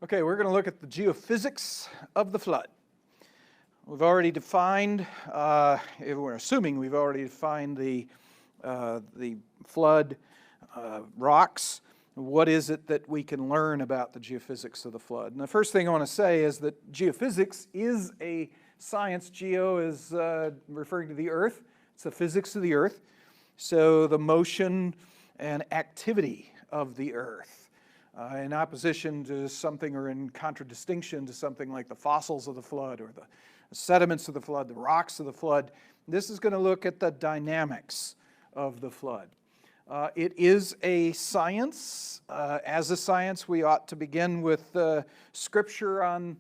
Okay, we're going to look at the geophysics of the flood. We've already defined, we're assuming we've already defined the flood rocks. What is it that we can learn about the geophysics of the flood? And the first thing I want to say is that geophysics is a science. Geo is referring to the earth. It's the physics of the earth. So the motion and activity of the earth. In opposition to something, or in contradistinction to something like the fossils of the flood or the sediments of the flood, the rocks of the flood. This is going to look at the dynamics of the flood. It is a science. As a science, we ought to begin with scripture on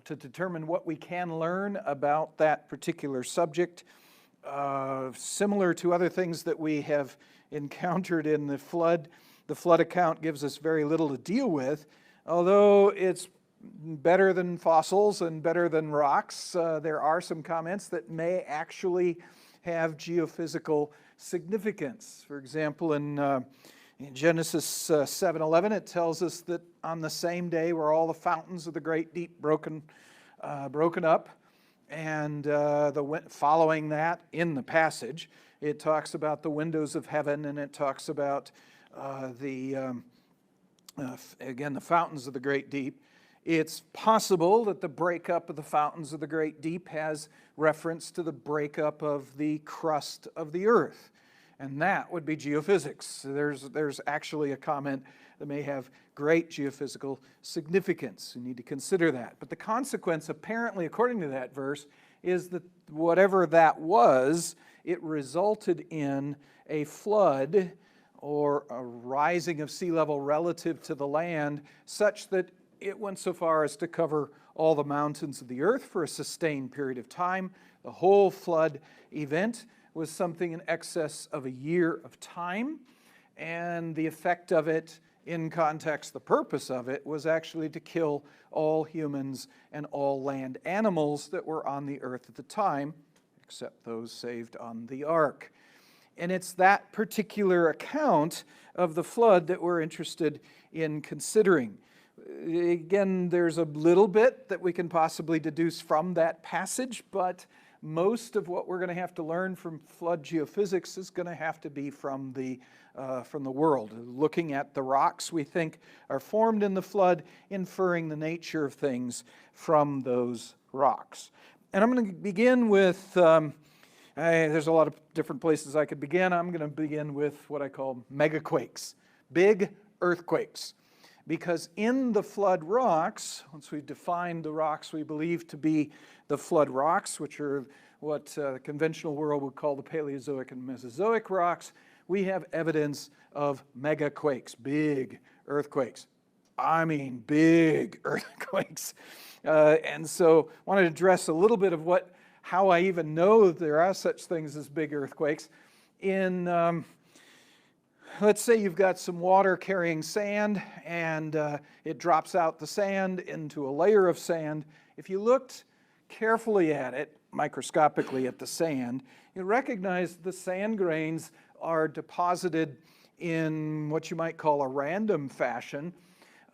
to determine what we can learn about that particular subject. Similar to other things that we have encountered in the flood account gives us very little to deal with, although it's better than fossils and better than rocks. There are some comments that may actually have geophysical significance. For example, in Genesis 7:11, it tells us that on the same day were all the fountains of the great deep broken up, and following that in the passage, it talks about the windows of heaven, and it talks about again, the fountains of the great deep. It's possible that the breakup of the fountains of the great deep has reference to the breakup of the crust of the earth, and that would be geophysics. There's actually a comment that may have great geophysical significance. You need to consider that. But the consequence, apparently, according to that verse, is that whatever that was, it resulted in a flood or a rising of sea level relative to the land, such that it went so far as to cover all the mountains of the earth for a sustained period of time. The whole flood event was something in excess of a year of time, and the effect of it, in context, the purpose of it, was actually to kill all humans and all land animals that were on the earth at the time, except those saved on the ark. And it's that particular account of the flood that we're interested in considering. Again, there's a little bit that we can possibly deduce from that passage, but most of what we're going to have to learn from flood geophysics is going to have to be from the world. Looking at the rocks we think are formed in the flood, inferring the nature of things from those rocks. And I'm going to begin with... there's a lot of different places I could begin. I'm going to begin with what I call megaquakes, big earthquakes. Because in the flood rocks, once we've defined the rocks we believe to be the flood rocks, which are what the conventional world would call the Paleozoic and Mesozoic rocks, we have evidence of megaquakes, big earthquakes. I mean big earthquakes. And so I wanted to address a little bit of how I even know that there are such things as big earthquakes. Let's say you've got some water carrying sand, and it drops out the sand into a layer of sand. If you looked carefully at it, microscopically at the sand, you recognize the sand grains are deposited in what you might call a random fashion.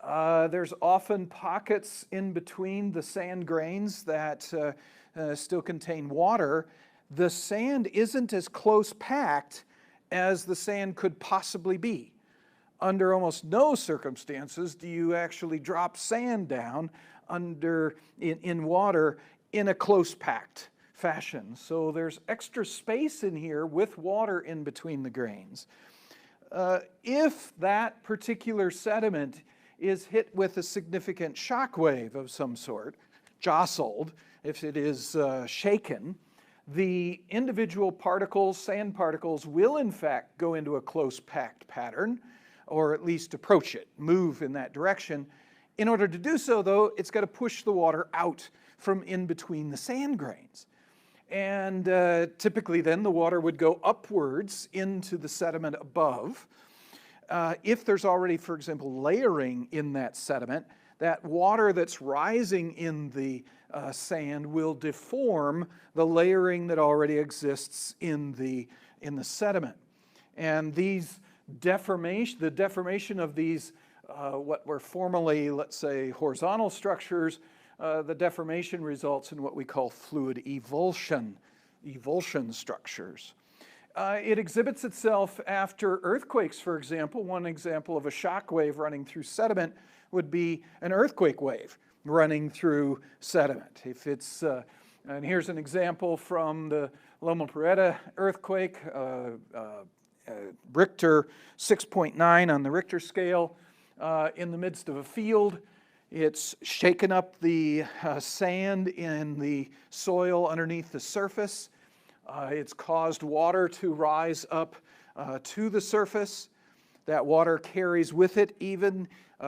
There's often pockets in between the sand grains that still contain water. The sand isn't as close packed as the sand could possibly be. Under almost no circumstances do you actually drop sand down in water in a close packed fashion. So there's extra space in here with water in between the grains. If that particular sediment is hit with a significant shock wave of some sort, jostled, if it is shaken, the individual particles, sand particles, will in fact go into a close packed pattern, or at least approach it, move in that direction. In order to do so, though, it's got to push the water out from in between the sand grains. And typically then the water would go upwards into the sediment above. If there's already, for example, layering in that sediment, that water that's rising in the sand will deform the layering that already exists in the sediment. And the deformation of these what were formerly, let's say, horizontal structures, the deformation results in what we call fluid evulsion structures. It exhibits itself after earthquakes, for example. One example of a shock wave running through sediment would be an earthquake wave running through sediment. If it's, and here's an example from the Loma Prieta earthquake, Richter 6.9 on the Richter scale, in the midst of a field. It's shaken up the sand in the soil underneath the surface. It's caused water to rise up to the surface. That water carries with it even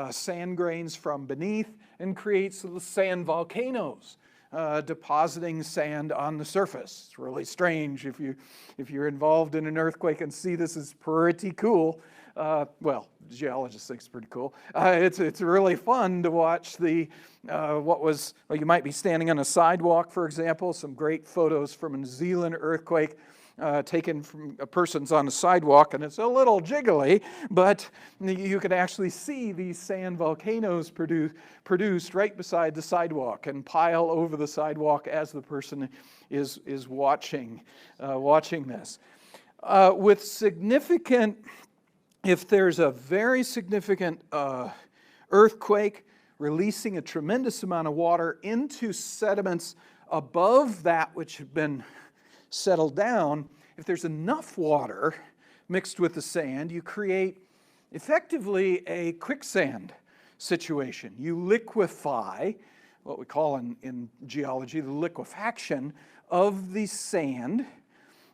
sand grains from beneath and creates little sand volcanoes, depositing sand on the surface. It's really strange if you're involved in an earthquake and see this. Is pretty cool. Well, geologists think it's pretty cool. It's really fun to watch the well, you might be standing on a sidewalk, for example. Some great photos from a New Zealand earthquake taken from a person's on a sidewalk, and it's a little jiggly, but you can actually see these sand volcanoes produced right beside the sidewalk and pile over the sidewalk as the person is watching this. With significant, if there's a very significant earthquake releasing a tremendous amount of water into sediments above that which have been settled down, if there's enough water mixed with the sand, you create effectively a quicksand situation. You liquefy, what we call in geology, the liquefaction of the sand.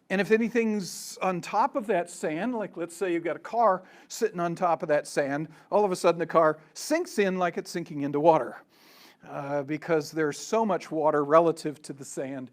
And if anything's on top of that sand, like let's say you've got a car sitting on top of that sand, all of a sudden the car sinks in like it's sinking into water because there's so much water relative to the sand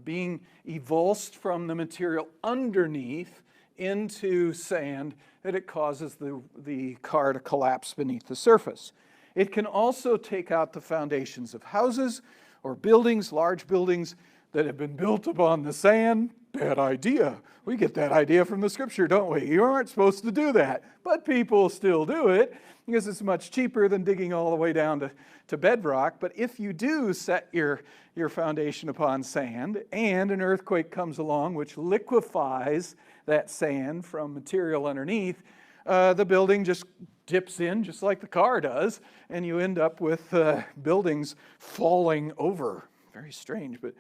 being evulsed from the material underneath into sand that it causes the car to collapse beneath the surface. It can also take out the foundations of houses or buildings, large buildings that have been built upon the sand. Bad idea. We get that idea from the scripture, don't we? You aren't supposed to do that, but people still do it because it's much cheaper than digging all the way down to bedrock. But if you do set your foundation upon sand and an earthquake comes along which liquefies that sand from material underneath, the building just dips in just like the car does, and you end up with buildings falling over. Very strange, but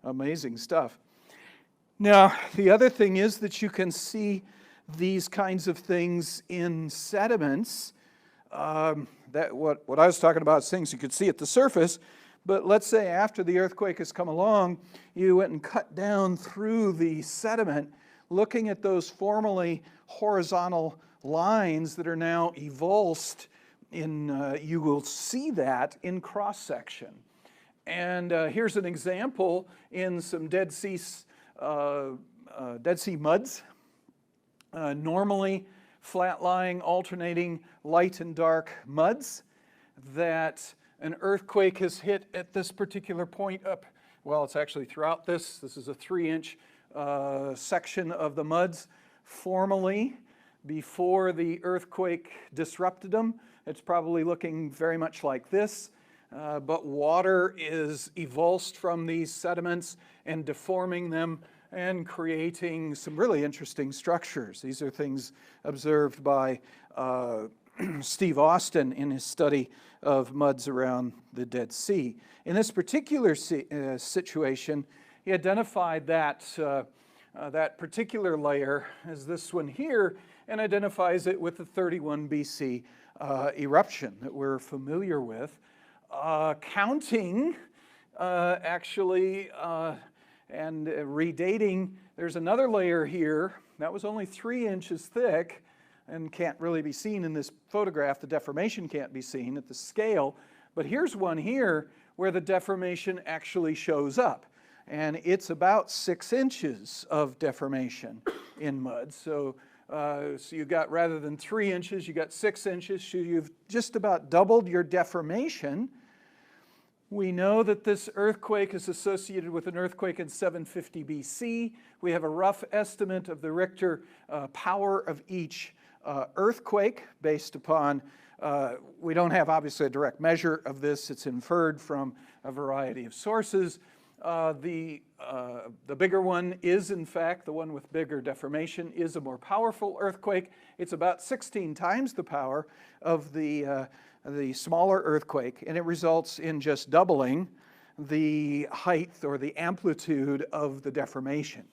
amazing stuff. Now, the other thing is that you can see these kinds of things in sediments. That what I was talking about is things you could see at the surface, but let's say after the earthquake has come along, you went and cut down through the sediment, looking at those formerly horizontal lines that are now evulsed you will see that in cross-section. And here's an example in some Dead Sea muds. Normally flat-lying, alternating light and dark muds that an earthquake has hit at this particular point up. Well, it's actually throughout this. This is a 3-inch section of the muds. Formerly, before the earthquake disrupted them, it's probably looking very much like this. But water is evulsed from these sediments and deforming them and creating some really interesting structures. These are things observed by Steve Austin in his study of muds around the Dead Sea. In this particular situation, he identified that particular layer as this one here and identifies it with the 31 BC eruption that we're familiar with. Counting, actually, and redating, there's another layer here that was only 3 inches thick and can't really be seen in this photograph. The deformation can't be seen at the scale, but here's one here where the deformation actually shows up, and it's about 6 inches of deformation in mud. So you got, rather than 3 inches, you got 6 inches. So you've just about doubled your deformation. We know that this earthquake is associated with an earthquake in 750 BC. We have a rough estimate of the Richter power of each earthquake based upon We don't have, obviously, a direct measure of this. It's inferred from a variety of sources. The bigger one is, in fact, the one with bigger deformation is a more powerful earthquake. It's about 16 times the power of the smaller earthquake, and it results in just doubling the height or the amplitude of the deformation.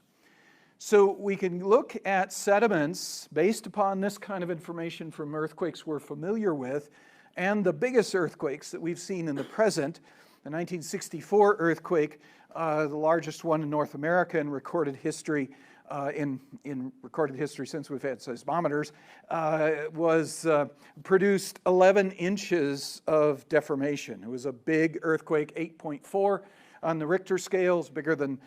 So we can look at sediments based upon this kind of information from earthquakes we're familiar with, and the biggest earthquakes that we've seen in the present, the 1964 earthquake, the largest one in North America in recorded history, in recorded history since we've had seismometers, produced 11 inches of deformation. It was a big earthquake, 8.4 on the Richter scales, bigger than,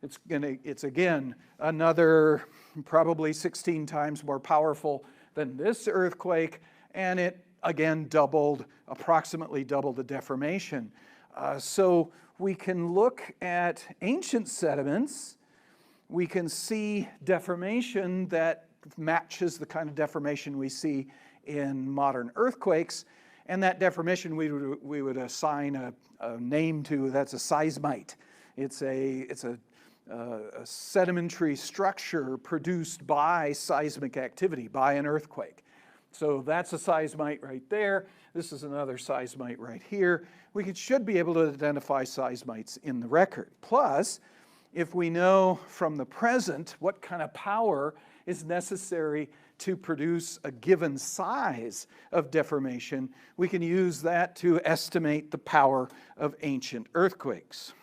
it's again another probably 16 times more powerful than this earthquake, and it again approximately doubled the deformation. So we can look at ancient sediments. We can see deformation that matches the kind of deformation we see in modern earthquakes, and that deformation we would assign a name to. That's a seismite. It's a sedimentary structure produced by seismic activity, by an earthquake. So that's a seismite right there. This is another seismite right here. We should be able to identify seismites in the record. Plus, if we know from the present what kind of power is necessary to produce a given size of deformation, we can use that to estimate the power of ancient earthquakes.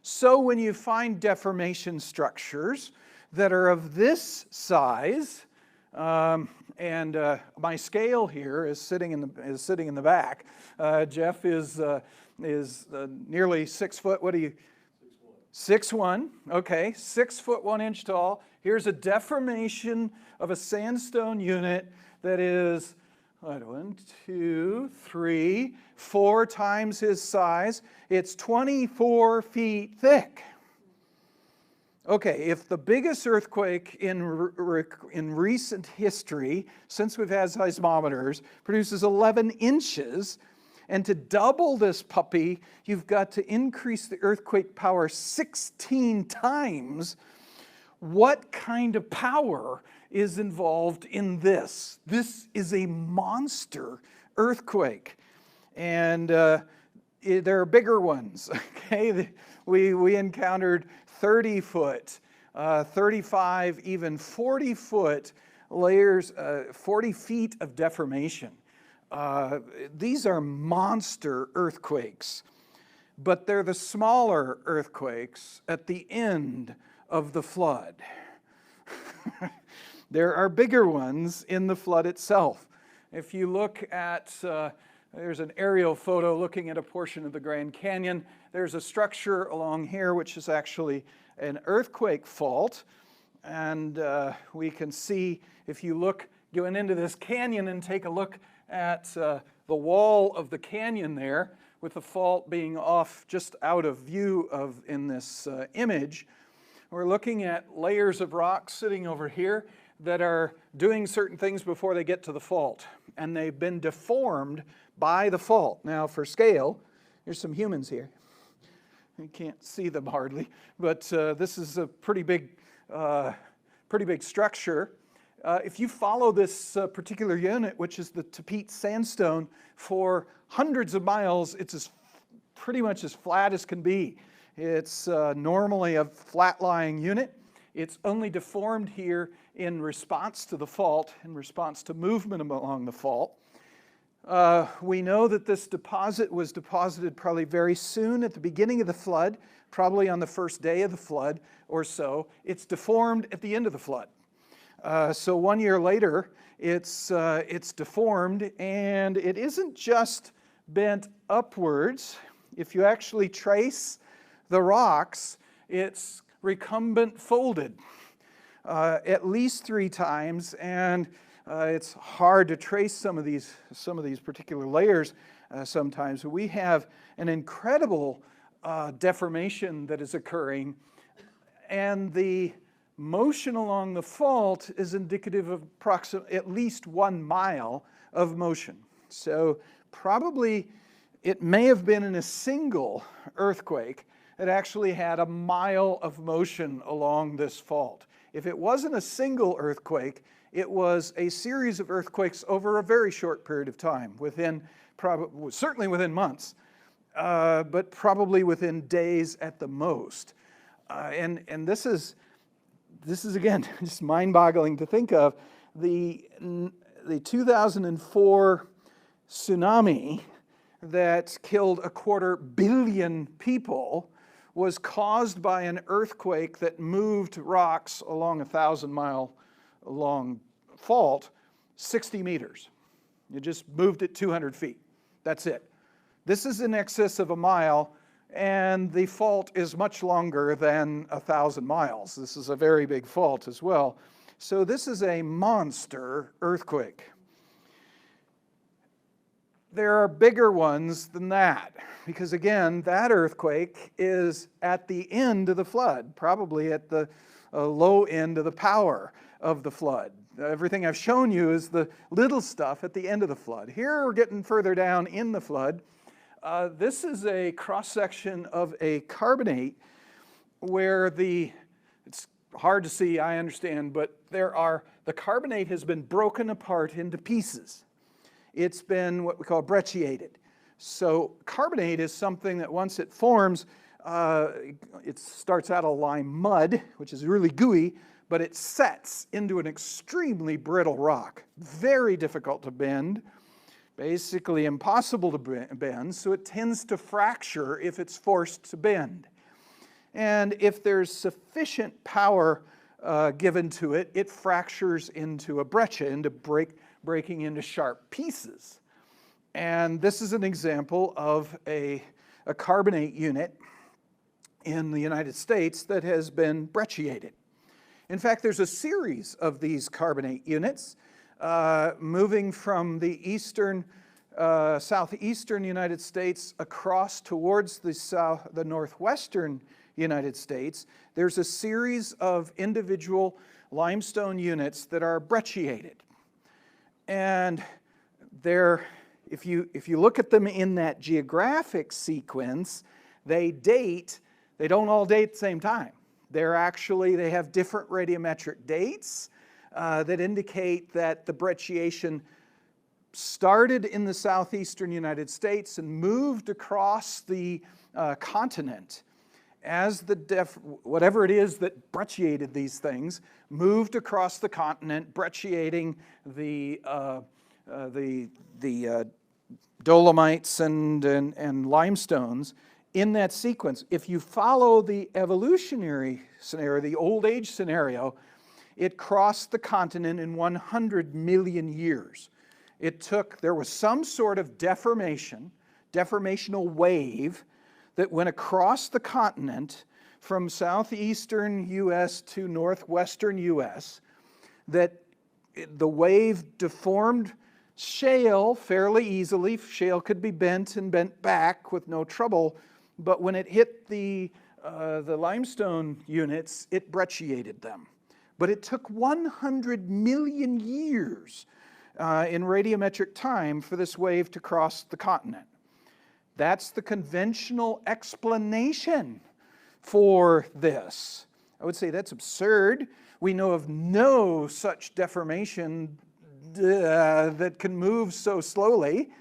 So when you find deformation structures that are of this size, and my scale here is sitting in the back. Jeff is nearly 6 foot. What are you? 6'1". Okay, 6 foot 1 inch tall. Here's a deformation of a sandstone unit that is 1, 2, 3, 4 times his size. It's 24 feet thick. Okay, if the biggest earthquake in recent history, since we've had seismometers, produces 11 inches, and to double this puppy, you've got to increase the earthquake power 16 times. What kind of power is involved in this? This is a monster earthquake. And there are bigger ones, okay? We encountered 30 foot, 35, even 40 foot layers, 40 feet of deformation. These are monster earthquakes, but they're the smaller earthquakes at the end of the flood. There are bigger ones in the flood itself. If you look at, there's an aerial photo looking at a portion of the Grand Canyon. There's a structure along here which is actually an earthquake fault. And we can see, if you go into this canyon and take a look at the wall of the canyon there, with the fault being off just out of view in this image, we're looking at layers of rock sitting over here that are doing certain things before they get to the fault. And they've been deformed by the fault. Now, for scale, there's some humans here. You can't see them hardly, but this is a pretty big structure. If you follow this particular unit, which is the Tapete sandstone, for hundreds of miles, it's pretty much as flat as can be. It's normally a flat-lying unit. It's only deformed here in response to the fault, in response to movement along the fault. We know that this deposit was deposited probably very soon at the beginning of the flood, probably on the first day of the flood or so. It's deformed at the end of the flood. So 1 year later, it's deformed, and it isn't just bent upwards. If you actually trace the rocks, it's recumbent folded at least 3 times, and it's hard to trace some of these particular layers sometimes. We have an incredible deformation that is occurring, and the motion along the fault is indicative of at least 1 mile of motion. So probably it may have been in a single earthquake that actually had 1 mile of motion along this fault. If it wasn't a single earthquake, it was a series of earthquakes over a very short period of time, certainly within months, but probably within days at the most. And this is again just mind-boggling to think of. The 2004 tsunami that killed 250 million people was caused by an earthquake that moved rocks along a 1,000-mile long fault 60 meters. It just moved it 200 feet. That's it. This is in excess of 1 mile, and the fault is much longer than 1,000 miles. This is a very big fault as well. So this is a monster earthquake. There are bigger ones than that, because again, that earthquake is at the end of the flood, probably at the low end of the power of the flood. Everything I've shown you is the little stuff at the end of the flood. Here we're getting further down in the flood. This is a cross-section of a carbonate where it's hard to see, I understand, but the carbonate has been broken apart into pieces. It's been what we call brecciated. So carbonate is something that once it forms, it starts out a lime mud, which is really gooey, but it sets into an extremely brittle rock. Very difficult to bend, basically impossible to bend, so it tends to fracture if it's forced to bend. And if there's sufficient power given to it, it fractures into a breccia, into breaking into sharp pieces. And this is an example of a carbonate unit in the United States that has been brecciated. In fact, there's a series of these carbonate units moving from the southeastern United States across towards the northwestern United States. There's a series of individual limestone units that are brecciated. And if you look at them in that geographic sequence, they don't all date at the same time. They have different radiometric dates that indicate that the brecciation started in the southeastern United States and moved across the continent as whatever it is that brecciated these things moved across the continent, brecciating the dolomites and limestones in that sequence. If you follow the evolutionary scenario, the old age scenario, it crossed the continent in 100 million years. There was some sort of deformational wave that went across the continent from southeastern U.S. to northwestern U.S., that the wave deformed shale fairly easily. Shale could be bent and bent back with no trouble, but when it hit the limestone units, it brecciated them. But it took 100 million years in radiometric time for this wave to cross the continent. That's the conventional explanation for this. I would say that's absurd. We know of no such deformation that can move so slowly.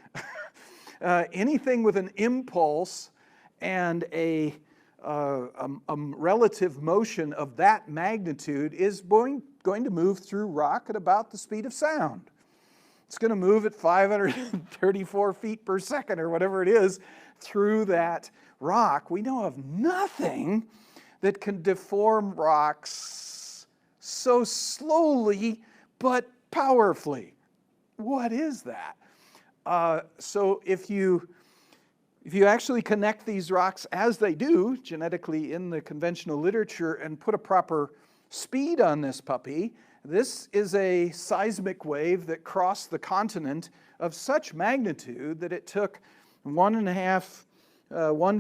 Anything with an impulse and a relative motion of that magnitude is going to move through rock at about the speed of sound. It's going to move at 534 feet per second or whatever it is through that rock. We know of nothing that can deform rocks so slowly but powerfully. What is that? So if you actually connect these rocks as they do genetically in the conventional literature and put a proper speed on this puppy, this is a seismic wave that crossed the continent of such magnitude that it took 1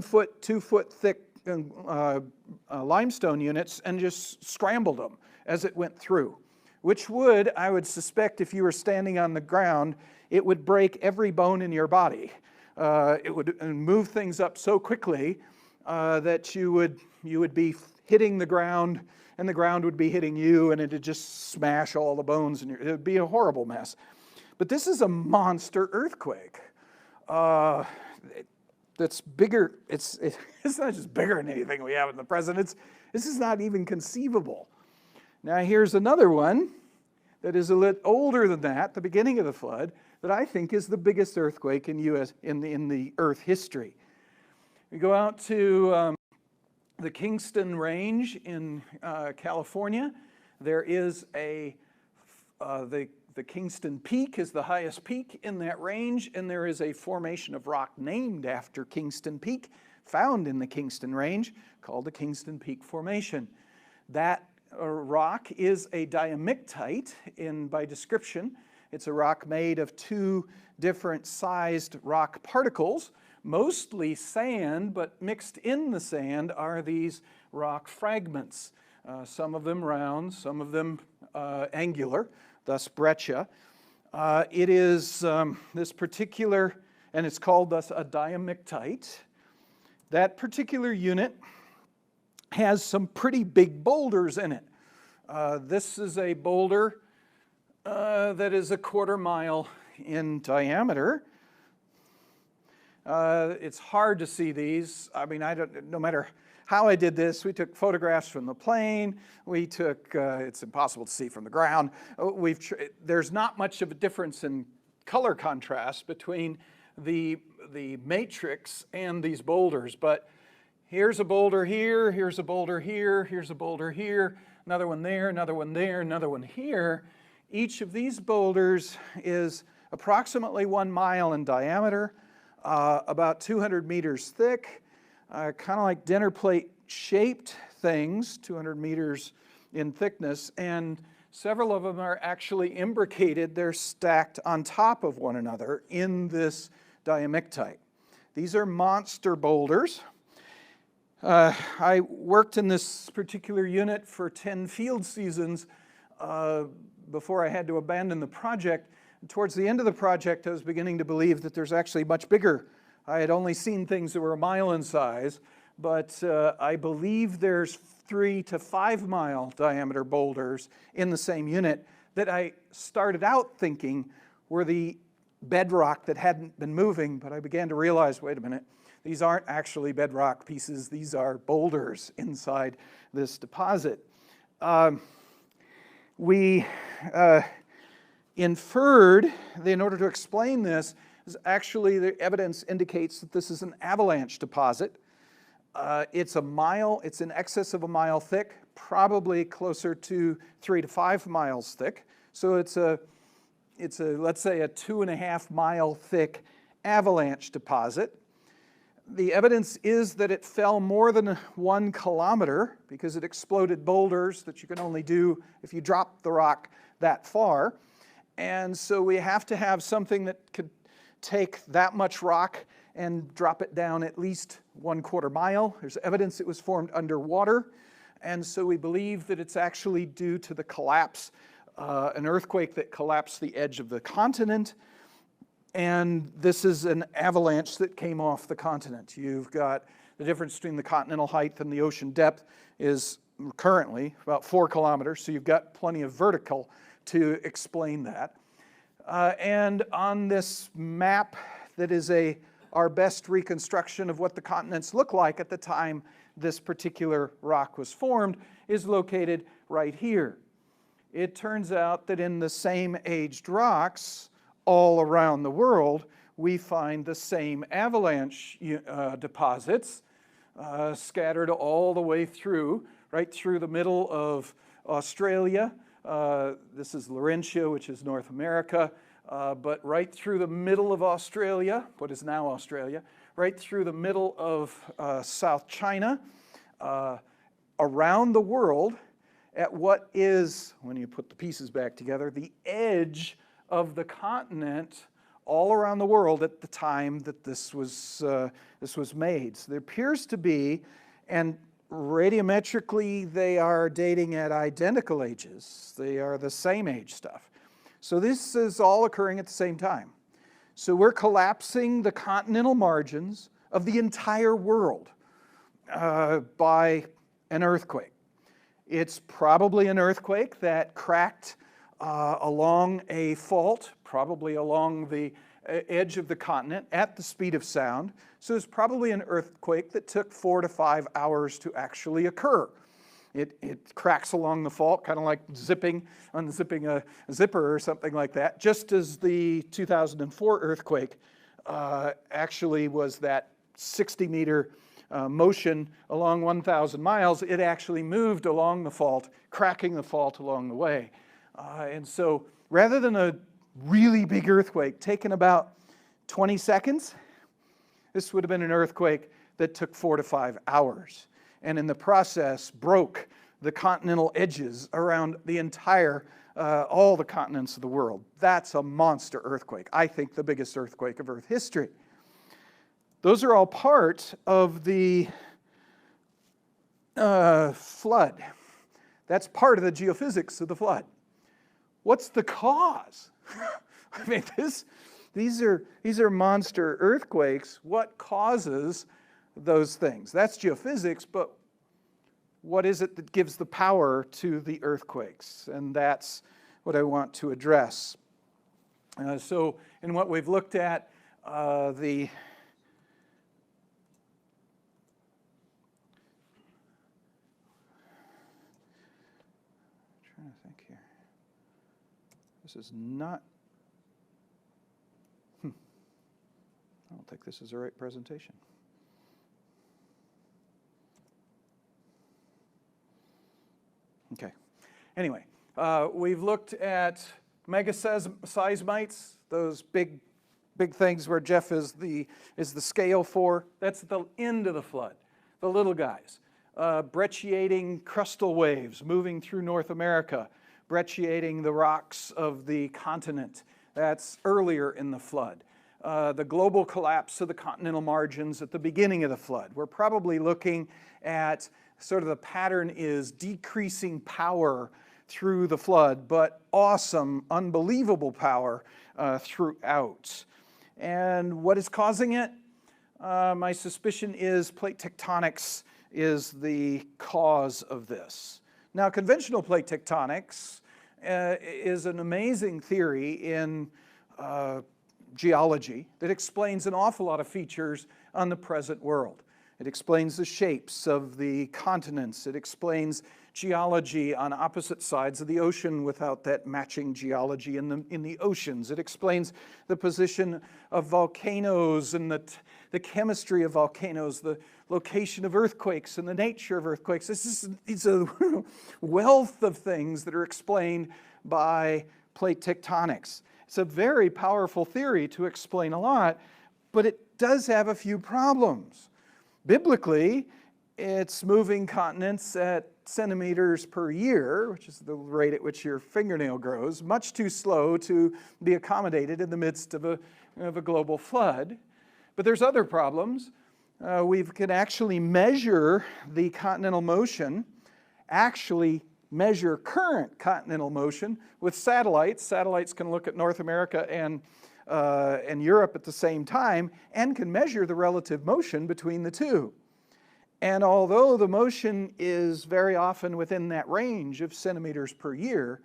foot, 2 foot thick limestone units and just scrambled them. as it went through, which would, I would suspect, if you were standing on the ground, it would break every bone in your body. It would move things up so quickly that you would be hitting the ground, and the ground would be hitting you, and it would just smash all the bones, and it would be a horrible mess. But this is a monster earthquake. That's bigger. It's not just bigger than anything we have in the present. This is not even conceivable. Now here's another one that is a little older than that, the beginning of the flood, that I think is the biggest earthquake in the Earth history. We go out to the Kingston Range in California. There is the Kingston Peak is the highest peak in that range, and there is a formation of rock named after Kingston Peak found in the Kingston Range called the Kingston Peak Formation. That rock is a diamictite by description. It's a rock made of two different sized rock particles, mostly sand, but mixed in the sand are these rock fragments. Some of them round, some of them angular, thus breccia. It is this particular, and it's called thus a diamictite. That particular unit has some pretty big boulders in it. This is a boulder that is 1/4 mile in diameter. It's hard to see these. I mean, no matter how I did this, we took photographs from the plane. We took, it's impossible to see from the ground. There's not much of a difference in color contrast between the matrix and these boulders, but here's a boulder here, here's a boulder here, here's a boulder here, another one there, another one there, another one here. Each of these boulders is approximately 1 mile in diameter, about 200 meters thick, kind of like dinner plate shaped things, 200 meters in thickness, and several of them are actually imbricated. They're stacked on top of one another in this diamictite. These are monster boulders. I worked in this particular unit for 10 field seasons before I had to abandon the project. Towards the end of the project, I was beginning to believe that there's actually much bigger. I had only seen things that were 1 mile in size, but I believe there's 3 to 5 mile diameter boulders in the same unit that I started out thinking were the bedrock that hadn't been moving, but I began to realize, wait a minute, these aren't actually bedrock pieces, these are boulders inside this deposit. We inferred, in order to explain this, is actually the evidence indicates that this is an avalanche deposit. It's in excess of 1 mile thick, probably closer to 3 to 5 miles thick. So it's let's say a 2.5 mile thick avalanche deposit. The evidence is that it fell more than 1 kilometer because it exploded boulders that you can only do if you drop the rock that far. And so we have to have something that could take that much rock and drop it down at least 1/4 mile. There's evidence it was formed underwater. And so we believe that it's actually due to the collapse, an earthquake that collapsed the edge of the continent. And this is an avalanche that came off the continent. You've got the difference between the continental height and the ocean depth is currently about 4 kilometers. So you've got plenty of vertical to explain that. And on this map that is our best reconstruction of what the continents look like at the time this particular rock was formed, is located right here. It turns out that in the same aged rocks all around the world, we find the same avalanche deposits scattered all the way through, right through the middle of Australia. This is Laurentia, which is North America, but right through the middle of Australia, what is now Australia, right through the middle of South China, around the world, at what is, when you put the pieces back together, the edge of the continent all around the world at the time that this was made. So there appears to be, and radiometrically, they are dating at identical ages. They are the same age stuff. So this is all occurring at the same time. So we're collapsing the continental margins of the entire world by an earthquake. It's probably an earthquake that cracked along a fault, probably along the edge of the continent at the speed of sound. So it's probably an earthquake that took 4 to 5 hours to actually occur. It cracks along the fault, kind of like unzipping a zipper or something like that, just as the 2004 earthquake actually was that 60-meter motion along 1,000 miles. It actually moved along the fault, cracking the fault along the way. And so rather than a really big earthquake taking about 20 seconds, this would have been an earthquake that took 4 to 5 hours. And in the process broke the continental edges around the entire, all the continents of the world. That's a monster earthquake. I think the biggest earthquake of Earth history. Those are all part of the flood. That's part of the geophysics of the flood. What's the cause? I mean, these are monster earthquakes. What causes those things? That's geophysics, but what is it that gives the power to the earthquakes? And that's what I want to address. So in what we've looked at, I'm trying to think here. This is not, I don't think this is the right presentation. Okay. Anyway, we've looked at megaseismites, those big things where Jeff is the scale for. That's the end of the flood, the little guys. Brecciating crustal waves moving through North America, brecciating the rocks of the continent. That's earlier in the flood. The global collapse of the continental margins at the beginning of the flood. We're probably looking at sort of the pattern is decreasing power through the flood, but awesome, unbelievable power throughout. And what is causing it? My suspicion is plate tectonics is the cause of this. Now, conventional plate tectonics is an amazing theory in geology that explains an awful lot of features on the present world. It explains the shapes of the continents. It explains geology on opposite sides of the ocean without that matching geology in the oceans. It explains the position of volcanoes and the chemistry of volcanoes, the location of earthquakes and the nature of earthquakes. It's a wealth of things that are explained by plate tectonics. It's a very powerful theory to explain a lot, but it does have a few problems. Biblically, it's moving continents at centimeters per year, which is the rate at which your fingernail grows, much too slow to be accommodated in the midst of a global flood. But there's other problems. We can actually measure the continental motion, actually measure current continental motion with satellites. Satellites can look at North America and Europe at the same time and can measure the relative motion between the two. And although the motion is very often within that range of centimeters per year,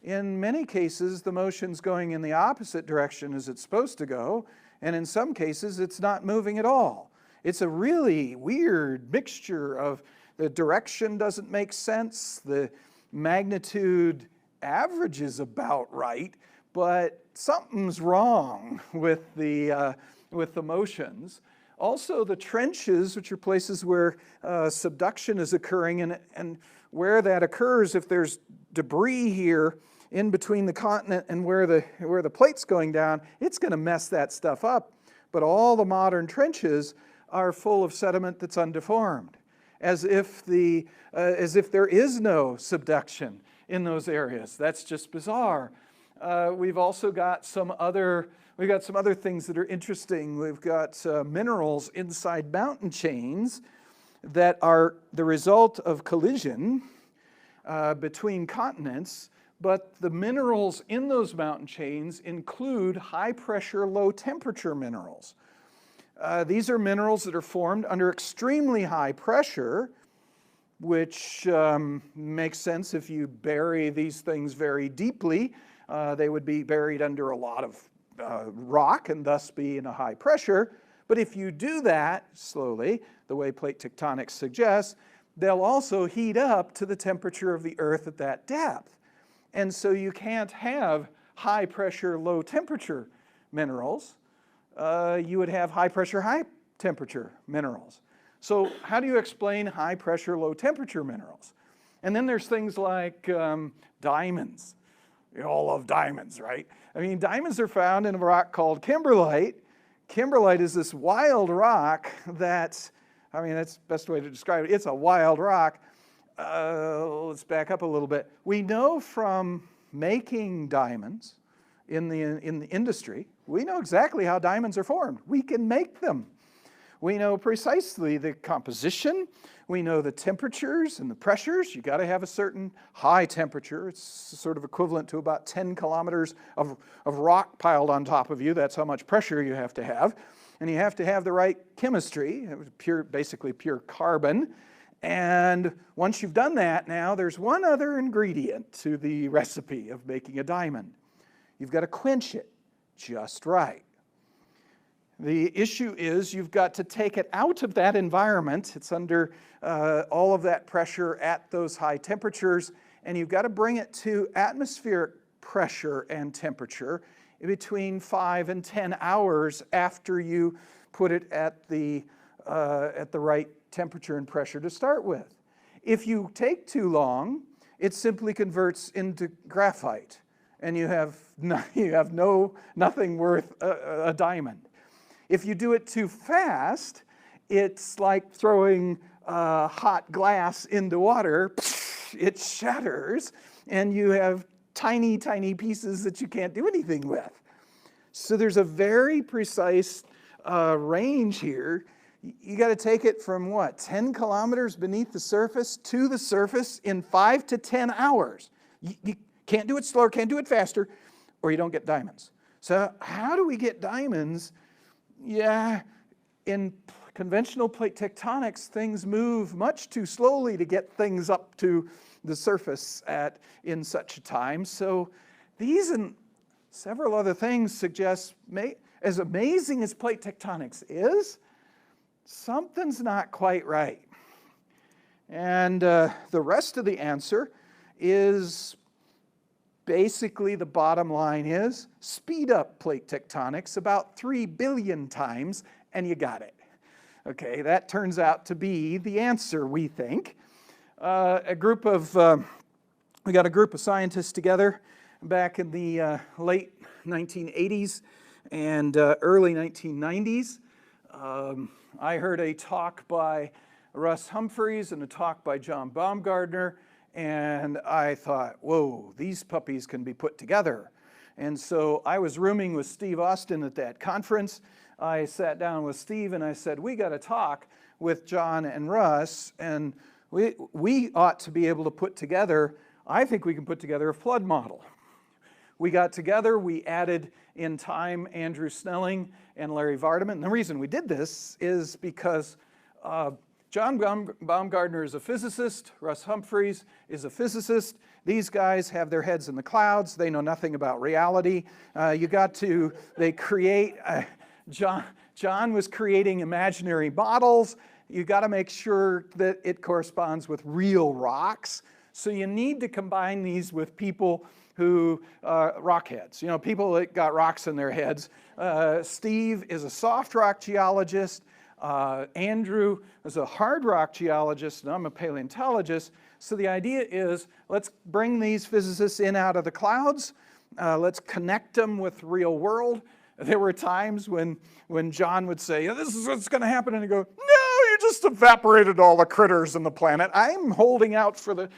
in many cases the motion's going in the opposite direction as it's supposed to go, and in some cases it's not moving at all. It's a really weird mixture of the direction doesn't make sense, the magnitude average is about right, but something's wrong with the motions. Also, the trenches, which are places where subduction is occurring, and where that occurs, if there's debris here in between the continent and where the plate's going down, it's going to mess that stuff up. But all the modern trenches are full of sediment that's undeformed, as if there is no subduction in those areas. That's just bizarre. We've also got some other things that are interesting. We've got minerals inside mountain chains that are the result of collision between continents, but the minerals in those mountain chains include high-pressure, low-temperature minerals. These are minerals that are formed under extremely high pressure, which makes sense if you bury these things very deeply. They would be buried under a lot of rock and thus be in a high pressure. But if you do that slowly, the way plate tectonics suggests, they'll also heat up to the temperature of the Earth at that depth. And so you can't have high pressure, low temperature minerals. You would have high pressure, high temperature minerals. So how do you explain high pressure, low temperature minerals? And then there's things like diamonds. You all love diamonds, right? I mean, diamonds are found in a rock called kimberlite. Kimberlite is this wild rock that, I mean, that's the best way to describe it. It's a wild rock. Let's back up a little bit. We know from making diamonds in the industry, we know exactly how diamonds are formed. We can make them. We know precisely the composition. We know the temperatures and the pressures. You got to have a certain high temperature. It's sort of equivalent to about 10 kilometers of rock piled on top of you. That's how much pressure you have to have. And you have to have the right chemistry, basically pure carbon. And once you've done that, now there's one other ingredient to the recipe of making a diamond. You've got to quench it just right. The issue is you've got to take it out of that environment. It's under all of that pressure at those high temperatures, and you've got to bring it to atmospheric pressure and temperature in between 5 and 10 hours after you put it at the right temperature and pressure to start with. If you take too long, it simply converts into graphite, and you have nothing worth a diamond. If you do it too fast, it's like throwing hot glass into water. It shatters, and you have tiny, tiny pieces that you can't do anything with. So there's a very precise range here. You got to take it from what, 10 kilometers beneath the surface to the surface in 5 to 10 hours. You can't do it slower, can't do it faster, or you don't get diamonds. So how do we get diamonds? Yeah, in conventional plate tectonics, things move much too slowly to get things up to the surface in such a time. So these and several other things suggest, as amazing as plate tectonics is, something's not quite right. And the rest of the answer is basically the bottom line is speed up plate tectonics about 3 billion times and you got it. Okay, that turns out to be the answer, we think. We got a group of scientists together back in the late 1980s and early 1990s. I heard a talk by Russ Humphreys and a talk by John Baumgartner, and I thought, whoa, these puppies can be put together. And so I was rooming with Steve Austin at that conference. I sat down with Steve and I said, we got to talk with John and Russ, and we ought to be able to put together, I think we can put together a flood model. We got together, we added in time Andrew Snelling and Larry Vardaman. And the reason we did this is because John Baumgartner is a physicist, Russ Humphreys is a physicist. These guys have their heads in the clouds. They know nothing about reality. They create, John was creating imaginary models. You got to make sure that it corresponds with real rocks. So you need to combine these with people who, rock heads, people that got rocks in their heads. Steve is a soft rock geologist. Andrew is a hard rock geologist, and I'm a paleontologist. So the idea is, let's bring these physicists in out of the clouds. Let's connect them with real world. There were times when John would say, this is what's going to happen, and he'd go, no, you just evaporated all the critters on the planet. I'm holding out for the,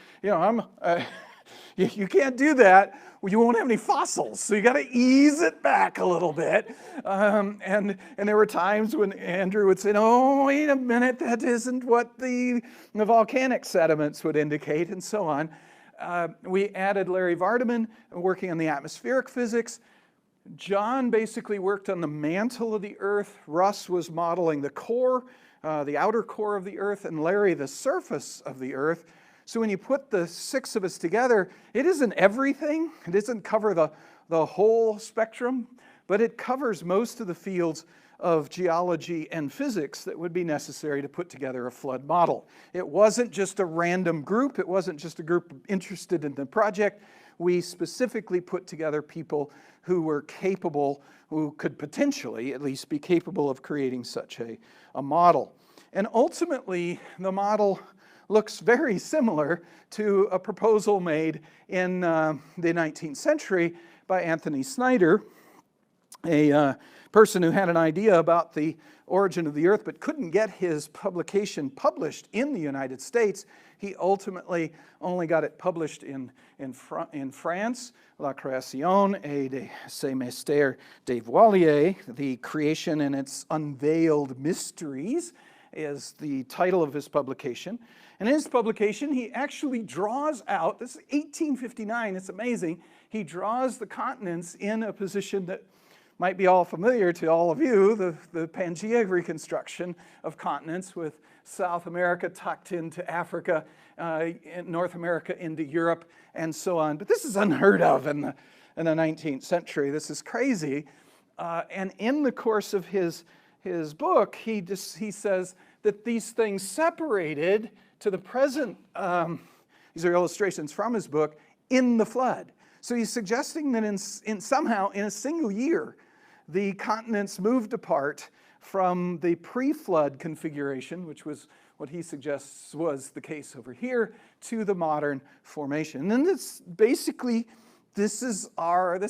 You can't do that. You won't have any fossils, so you got to ease it back a little bit. And there were times when Andrew would say, "No, wait a minute, that isn't what the volcanic sediments would indicate," and so on. We added Larry Vardaman working on the atmospheric physics. John basically worked on the mantle of the Earth. Russ was modeling the core, the outer core of the Earth, and Larry the surface of the Earth. So when you put the six of us together, it isn't everything. It doesn't cover the whole spectrum, but it covers most of the fields of geology and physics that would be necessary to put together a flood model. It wasn't just a random group. It wasn't just a group interested in the project. We specifically put together people who were capable, who could potentially at least be capable of creating such a model. And ultimately, the model looks very similar to a proposal made in the 19th century by Anthony Snyder, a person who had an idea about the origin of the Earth but couldn't get his publication published in the United States. He ultimately only got it published in France, La Création et de ses mystères dévoilés, The Creation and Its Unveiled Mysteries, is the title of his publication. And in his publication, he actually draws out, this is 1859, it's amazing, he draws the continents in a position that might be all familiar to all of you, the Pangea reconstruction of continents with South America tucked into Africa, North America into Europe, and so on. But this is unheard of in the 19th century. This is crazy. And in the course of his book, he says that these things separated to the present, these are illustrations from his book, in the flood. So he's suggesting that somehow in a single year, the continents moved apart from the pre-flood configuration, which was what he suggests was the case over here, to the modern formation. And this basically, this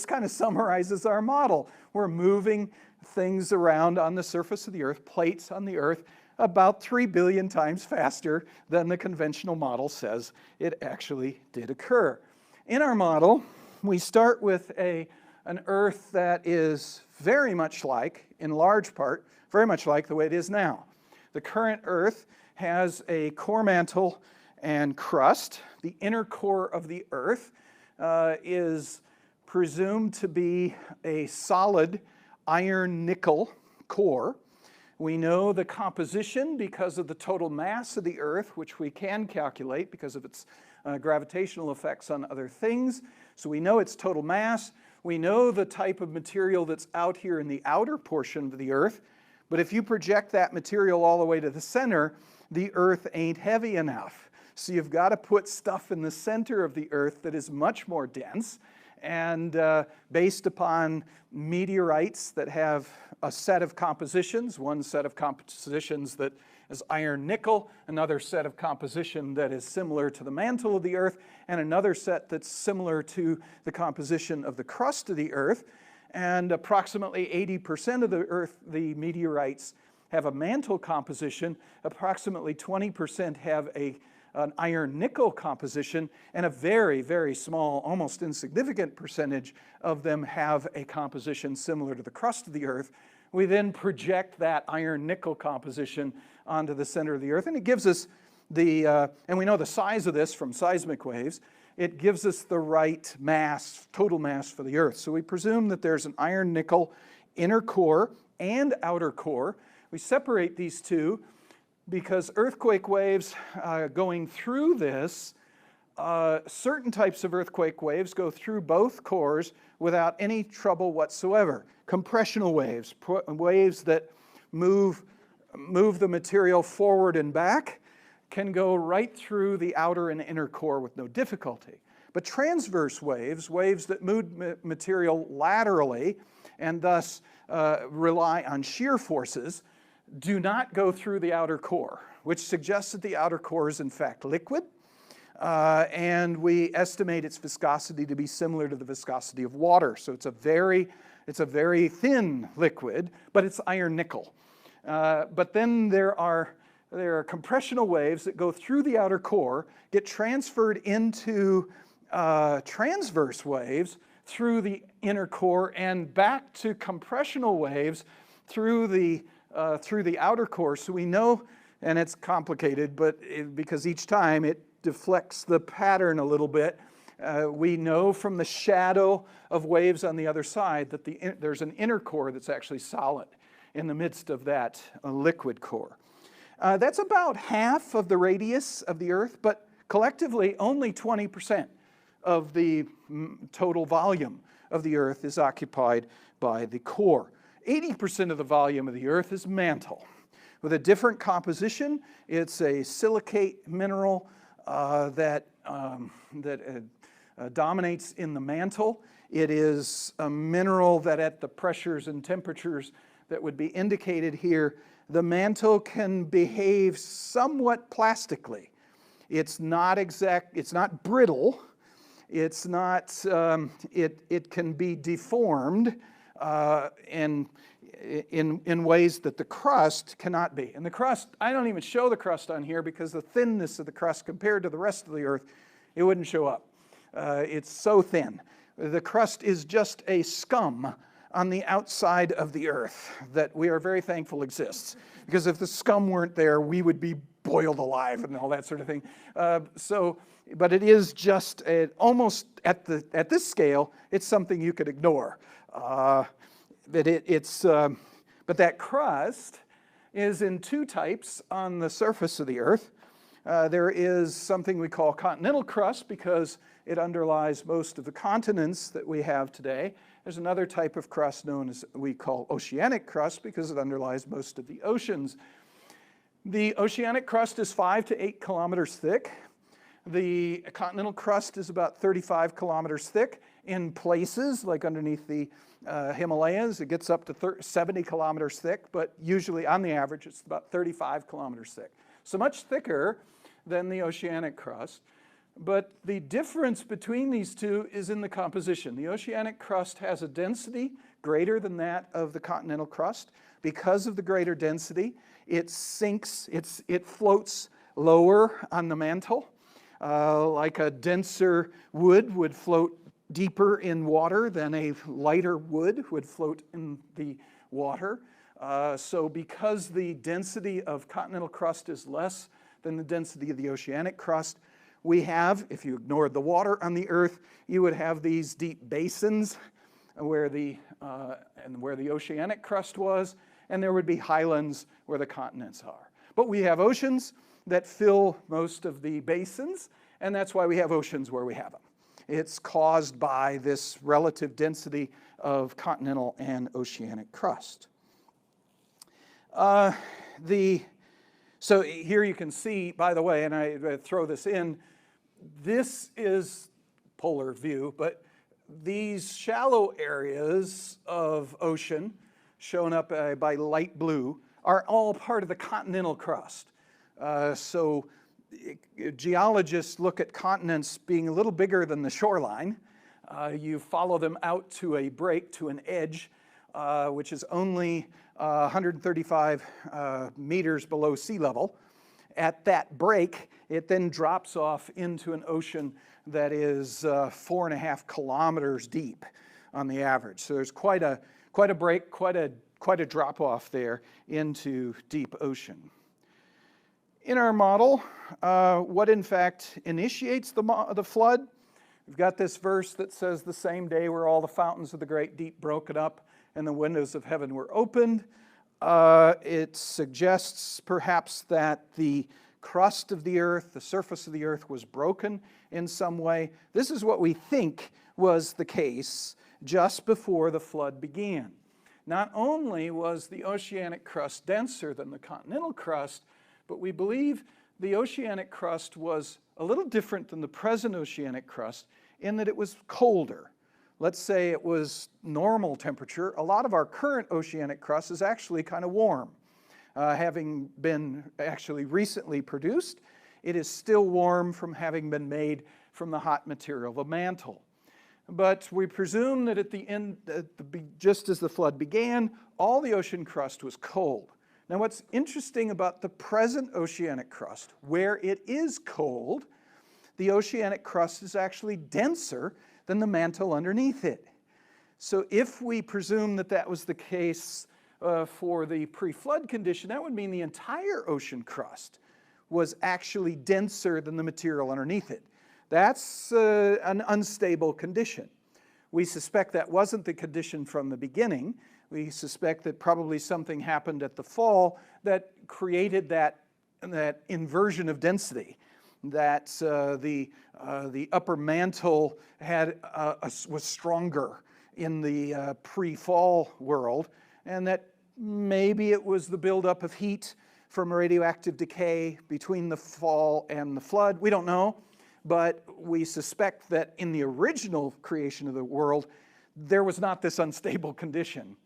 kind of summarizes our model. We're moving things around on the surface of the Earth, plates on the Earth, about 3 billion times faster than the conventional model says it actually did occur. In our model, we start with an Earth that is very much like, in large part, very much like the way it is now. The current Earth has a core mantle and crust. The inner core of the Earth is presumed to be a solid iron-nickel core. We know the composition because of the total mass of the Earth, which we can calculate because of its gravitational effects on other things. So we know its total mass. We know the type of material that's out here in the outer portion of the Earth. But if you project that material all the way to the center, the Earth ain't heavy enough. So you've got to put stuff in the center of the Earth that is much more dense. And based upon meteorites that have a set of compositions, one set of compositions that is iron-nickel, another set of composition that is similar to the mantle of the Earth, and another set that's similar to the composition of the crust of the Earth. And approximately 80% of the meteorites have a mantle composition, approximately 20% have an iron-nickel composition, and a very, very small, almost insignificant percentage of them have a composition similar to the crust of the Earth. We then project that iron-nickel composition onto the center of the Earth, and it gives us and we know the size of this from seismic waves, it gives us the right mass, total mass for the Earth. So we presume that there's an iron-nickel inner core and outer core. We separate these two because earthquake waves going through this, certain types of earthquake waves go through both cores without any trouble whatsoever. Compressional waves, waves that move the material forward and back, can go right through the outer and inner core with no difficulty. But transverse waves, waves that move material laterally and thus rely on shear forces, do not go through the outer core, which suggests that the outer core is in fact liquid. And we estimate its viscosity to be similar to the viscosity of water. So it's a very thin liquid, but it's iron-nickel. But then there are compressional waves that go through the outer core, get transferred into transverse waves through the inner core and back to compressional waves through the outer core. So we know, and it's complicated, but because each time it deflects the pattern a little bit, we know from the shadow of waves on the other side that there's an inner core that's actually solid in the midst of that liquid core. That's about half of the radius of the Earth, but collectively only 20% of the total volume of the Earth is occupied by the core. 80% of the volume of the Earth is mantle. With a different composition, it's a silicate mineral that dominates in the mantle. It is a mineral that at the pressures and temperatures that would be indicated here, the mantle can behave somewhat plastically. It's not brittle. It's not, it can be deformed in ways that the crust cannot be. And the crust, I don't even show the crust on here because the thinness of the crust compared to the rest of the Earth, it wouldn't show up. It's so thin. The crust is just a scum on the outside of the Earth that we are very thankful exists. Because if the scum weren't there, we would be boiled alive and all that sort of thing. But it is just almost at this scale, it's something you could ignore. But that crust is in two types on the surface of the Earth. There is something we call continental crust because it underlies most of the continents that we have today. There's another type of crust known as we call oceanic crust because it underlies most of the oceans. The oceanic crust is 5 to 8 kilometers thick. The continental crust is about 35 kilometers thick. In places, like underneath the Himalayas, it gets up to 70 kilometers thick, but usually on the average it's about 35 kilometers thick. So much thicker than the oceanic crust. But the difference between these two is in the composition. The oceanic crust has a density greater than that of the continental crust. Because of the greater density, it sinks, it floats lower on the mantle. Like a denser wood would float deeper in water than a lighter wood would float in the water. So because the density of continental crust is less than the density of the oceanic crust, we have, if you ignored the water on the Earth, you would have these deep basins where the oceanic crust was, and there would be highlands where the continents are. But we have oceans that fill most of the basins, and that's why we have oceans where we have them. It's caused by this relative density of continental and oceanic crust. So here you can see, by the way, and I throw this in, this is polar view, but these shallow areas of ocean, shown up by light blue, are all part of the continental crust. Geologists look at continents being a little bigger than the shoreline. You follow them out to a break, to an edge, which is only 135 meters below sea level. At that break, it then drops off into an ocean that is 4.5 kilometers deep on the average. So there's quite a break, quite a drop off there into deep ocean. In our model, what in fact initiates the flood? We've got this verse that says, "The same day were all the fountains of the great deep broken up and the windows of heaven were opened." It suggests perhaps that the crust of the Earth, the surface of the Earth, was broken in some way. This is what we think was the case just before the flood began. Not only was the oceanic crust denser than the continental crust, but we believe the oceanic crust was a little different than the present oceanic crust in that it was colder. Let's say it was normal temperature. A lot of our current oceanic crust is actually kind of warm. Having been actually recently produced, it is still warm from having been made from the hot material, the mantle. But we presume that at the end, just as the flood began, all the ocean crust was cold. Now what's interesting about the present oceanic crust, where it is cold, the oceanic crust is actually denser than the mantle underneath it. So if we presume that that was the case for the pre-flood condition, that would mean the entire ocean crust was actually denser than the material underneath it. That's an unstable condition. We suspect that wasn't the condition from the beginning. We suspect that probably something happened at the fall that created that inversion of density, that the upper mantle was stronger in the pre-fall world, and that maybe it was the buildup of heat from radioactive decay between the fall and the flood. We don't know, but we suspect that in the original creation of the world, there was not this unstable condition.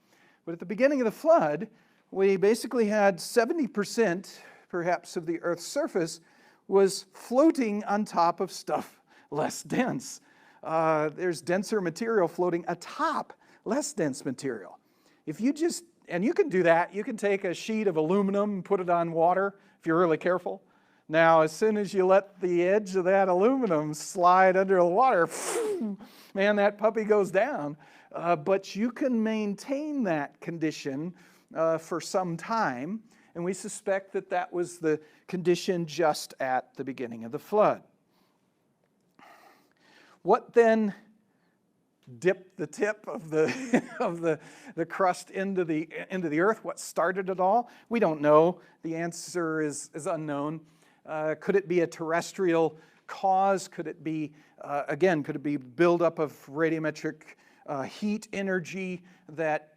But at the beginning of the flood, we basically had 70% perhaps of the Earth's surface was floating on top of stuff less dense. There's denser material floating atop less dense material. If you just, and you can do that, you can take a sheet of aluminum and put it on water if you're really careful. Now, as soon as you let the edge of that aluminum slide under the water, man, that puppy goes down. But you can maintain that condition for some time, and we suspect that that was the condition just at the beginning of the flood. What then dipped the tip of the crust into the earth? What started it all? We don't know. The answer is unknown. Could it be a terrestrial cause? Could it be, again, could it be buildup of radiometric heat energy that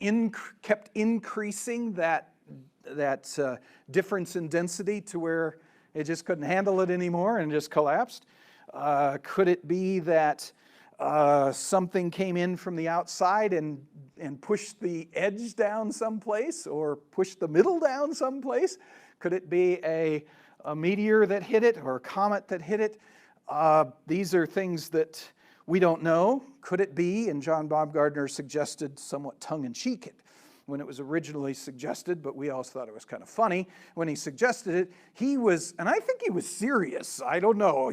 kept increasing that difference in density to where it just couldn't handle it anymore and just collapsed? Could it be that something came in from the outside and pushed the edge down someplace, or pushed the middle down someplace? Could it be a meteor that hit it, or a comet that hit it? These are things that we don't know. Could it be, and John Baumgartner suggested somewhat tongue-in-cheek when it was originally suggested, but we always thought it was kind of funny. When he suggested it, he was, and I think he was serious. I don't know.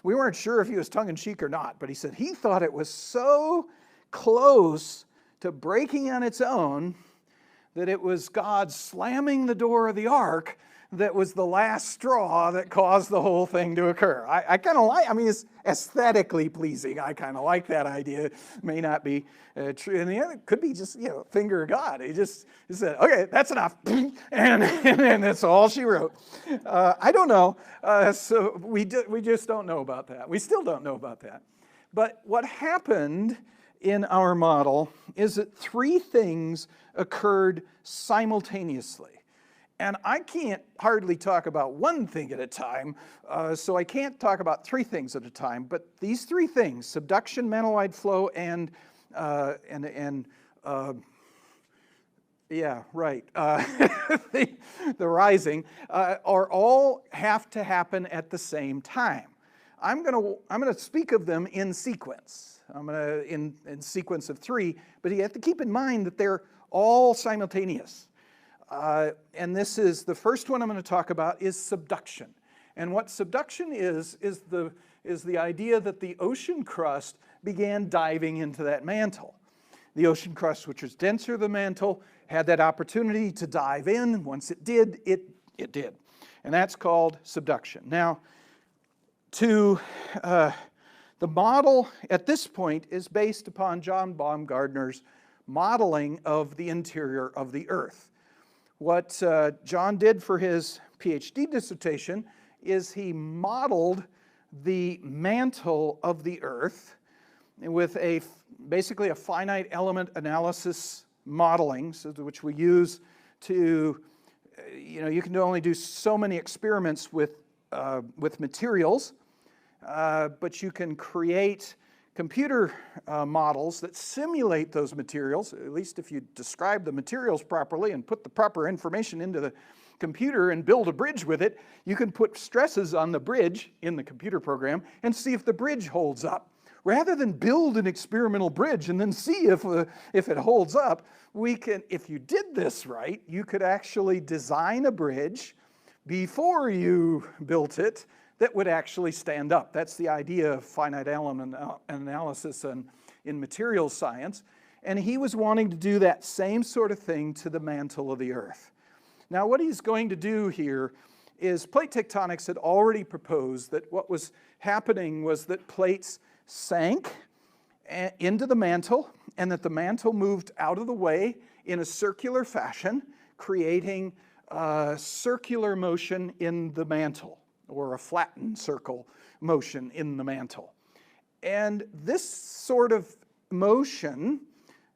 We weren't sure if he was tongue-in-cheek or not, but he said he thought it was so close to breaking on its own that it was God slamming the door of the ark that was the last straw that caused the whole thing to occur. I kind of like, I mean, it's aesthetically pleasing. I kind of like that idea. It may not be true. And the other could be just, finger of God. He just said, okay, that's enough. and that's all she wrote. I don't know. So we just don't know about that. We still don't know about that. But what happened in our model is that three things occurred simultaneously. And I can't hardly talk about one thing at a time, so I can't talk about three things at a time. But these three things, subduction, mantle-wide flow, and yeah, right, the rising, are all have to happen at the same time. I'm gonna speak of them in sequence. In sequence of three, but you have to keep in mind that they're all simultaneous. And this is the first one I'm going to talk about is subduction. And what subduction is the idea that the ocean crust began diving into that mantle. The ocean crust, which was denser than the mantle, had that opportunity to dive in. Once it did, it did. And that's called subduction. Now, the model at this point is based upon John Baumgartner's modeling of the interior of the Earth. What John did for his PhD dissertation is he modeled the mantle of the Earth with basically a finite element analysis modeling, which we use to, you can only do so many experiments with materials, but you can create computer models that simulate those materials, at least if you describe the materials properly and put the proper information into the computer and build a bridge with it, you can put stresses on the bridge in the computer program and see if the bridge holds up. Rather than build an experimental bridge and then see if it holds up, if you did this right, you could actually design a bridge before you built it, that would actually stand up. That's the idea of finite element analysis in materials science. And he was wanting to do that same sort of thing to the mantle of the Earth. Now, what he's going to do here is plate tectonics had already proposed that what was happening was that plates sank into the mantle, and that the mantle moved out of the way in a circular fashion, creating a circular motion in the mantle, or a flattened circle motion in the mantle. And this sort of motion,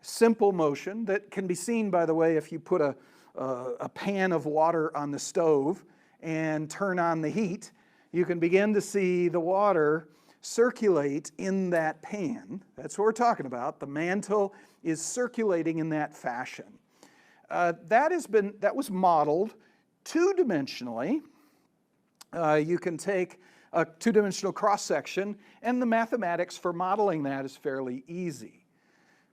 simple motion, that can be seen, by the way, if you put a pan of water on the stove and turn on the heat, you can begin to see the water circulate in that pan. That's what we're talking about. The mantle is circulating in that fashion. That was modeled two-dimensionally. You can take a two-dimensional cross-section, and the mathematics for modeling that is fairly easy.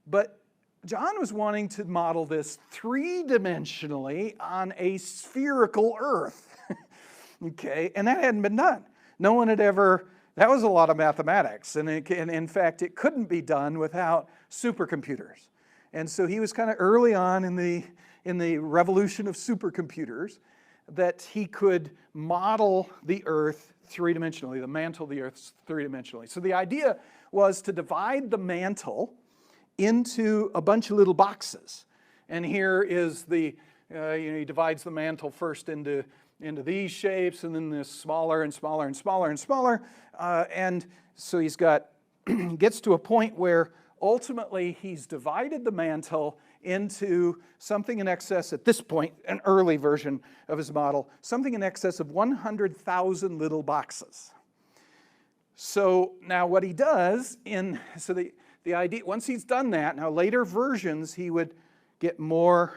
But John was wanting to model this three-dimensionally on a spherical Earth. Okay, and that hadn't been done. No one had ever. That was a lot of mathematics, and in fact, it couldn't be done without supercomputers. And so he was kind of early on in the revolution of supercomputers that he could model the Earth three-dimensionally, the mantle of the Earth three-dimensionally. So the idea was to divide the mantle into a bunch of little boxes. And here is he divides the mantle first into these shapes, and then this smaller and smaller and smaller and smaller. And so he's gets to a point where ultimately he's divided the mantle into something in excess, at this point, an early version of his model, something in excess of 100,000 little boxes. So now what he does, the idea, once he's done that, now later versions he would get more,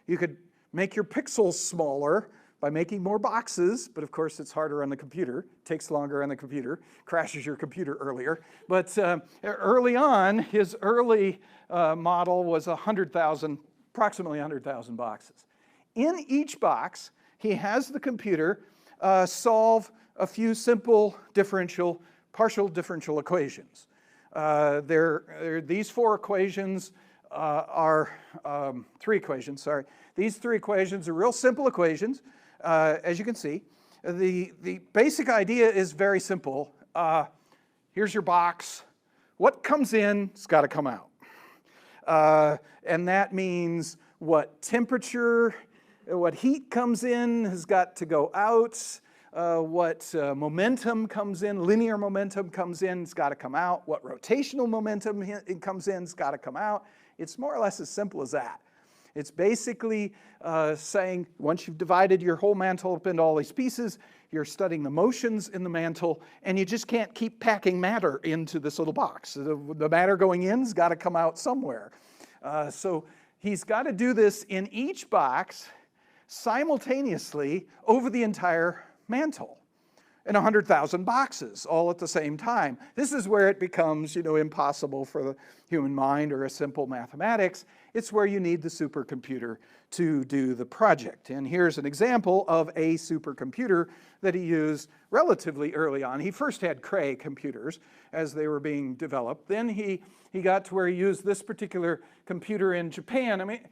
you could make your pixels smaller by making more boxes, but of course it's harder on the computer, takes longer on the computer, crashes your computer earlier. But early on, his early model was approximately 100,000 boxes. In each box, he has the computer solve a few simple partial differential equations. These four equations are three equations, sorry. These three equations are real simple equations. As you can see, the basic idea is very simple. Here's your box. What comes in has got to come out. And that means what temperature, what heat comes in has got to go out. What momentum comes in, linear momentum comes in, it's got to come out. What rotational momentum comes in, it's got to come out. It's more or less as simple as that. It's basically saying once you've divided your whole mantle up into all these pieces, you're studying the motions in the mantle, and you just can't keep packing matter into this little box. The matter going in has got to come out somewhere. So he's got to do this in each box simultaneously over the entire mantle in 100,000 boxes all at the same time. This is where it becomes, impossible for the human mind or a simple mathematics. It's where you need the supercomputer to do the project. And here's an example of a supercomputer that he used relatively early on. He first had Cray computers as they were being developed. Then he got to where he used this particular computer in Japan. I mean,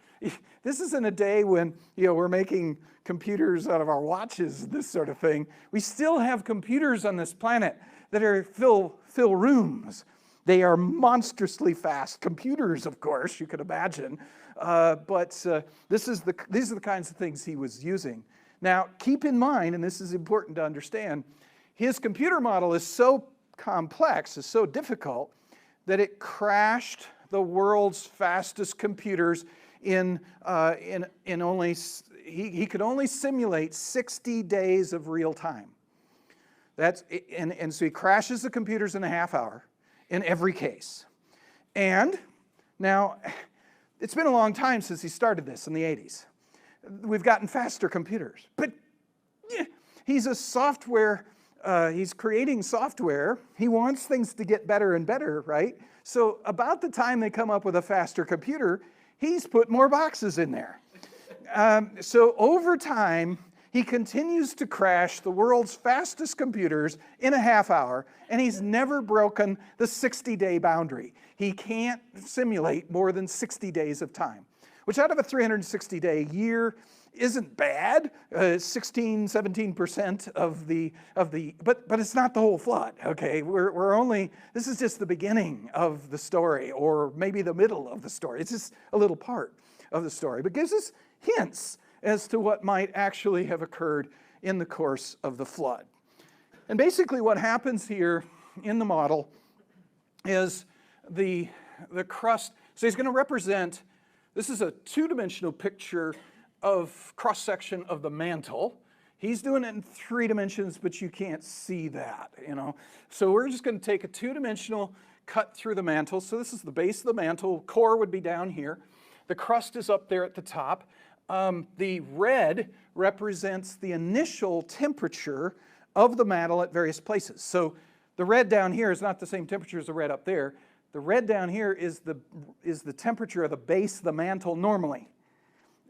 this is in a day when we're making computers out of our watches, this sort of thing. We still have computers on this planet that fill rooms. They are monstrously fast computers, of course, you could imagine. But these are the kinds of things he was using. Now, keep in mind, and this is important to understand, his computer model is so complex, is so difficult, that it crashed the world's fastest computers in only, he could only simulate 60 days of real time. And so he crashes the computers in a half hour in every case. And now, it's been a long time since he started this in the 80s. We've gotten faster computers, but he's he's creating software. He wants things to get better and better, right? So about the time they come up with a faster computer, he's put more boxes in there. So over time, He continues to crash the world's fastest computers in a half hour, and he's never broken the 60-day boundary. He can't simulate more than 60 days of time, which out of a 360-day year isn't bad. 16, 17% of the, but it's not the whole flood, okay? This is just the beginning of the story, or maybe the middle of the story. It's just a little part of the story, but gives us hints as to what might actually have occurred in the course of the flood. And basically what happens here in the model is the crust. So he's going to represent, this is a two-dimensional picture of cross-section of the mantle. He's doing it in 3 dimensions, but you can't see that, you know. So we're just going to take a two-dimensional cut through the mantle. So this is the base of the mantle. Core would be down here. The crust is up there at the top. The red represents the initial temperature of the mantle at various places. So the red down here is not the same temperature as the red up there. The red down here is the temperature of the base of the mantle normally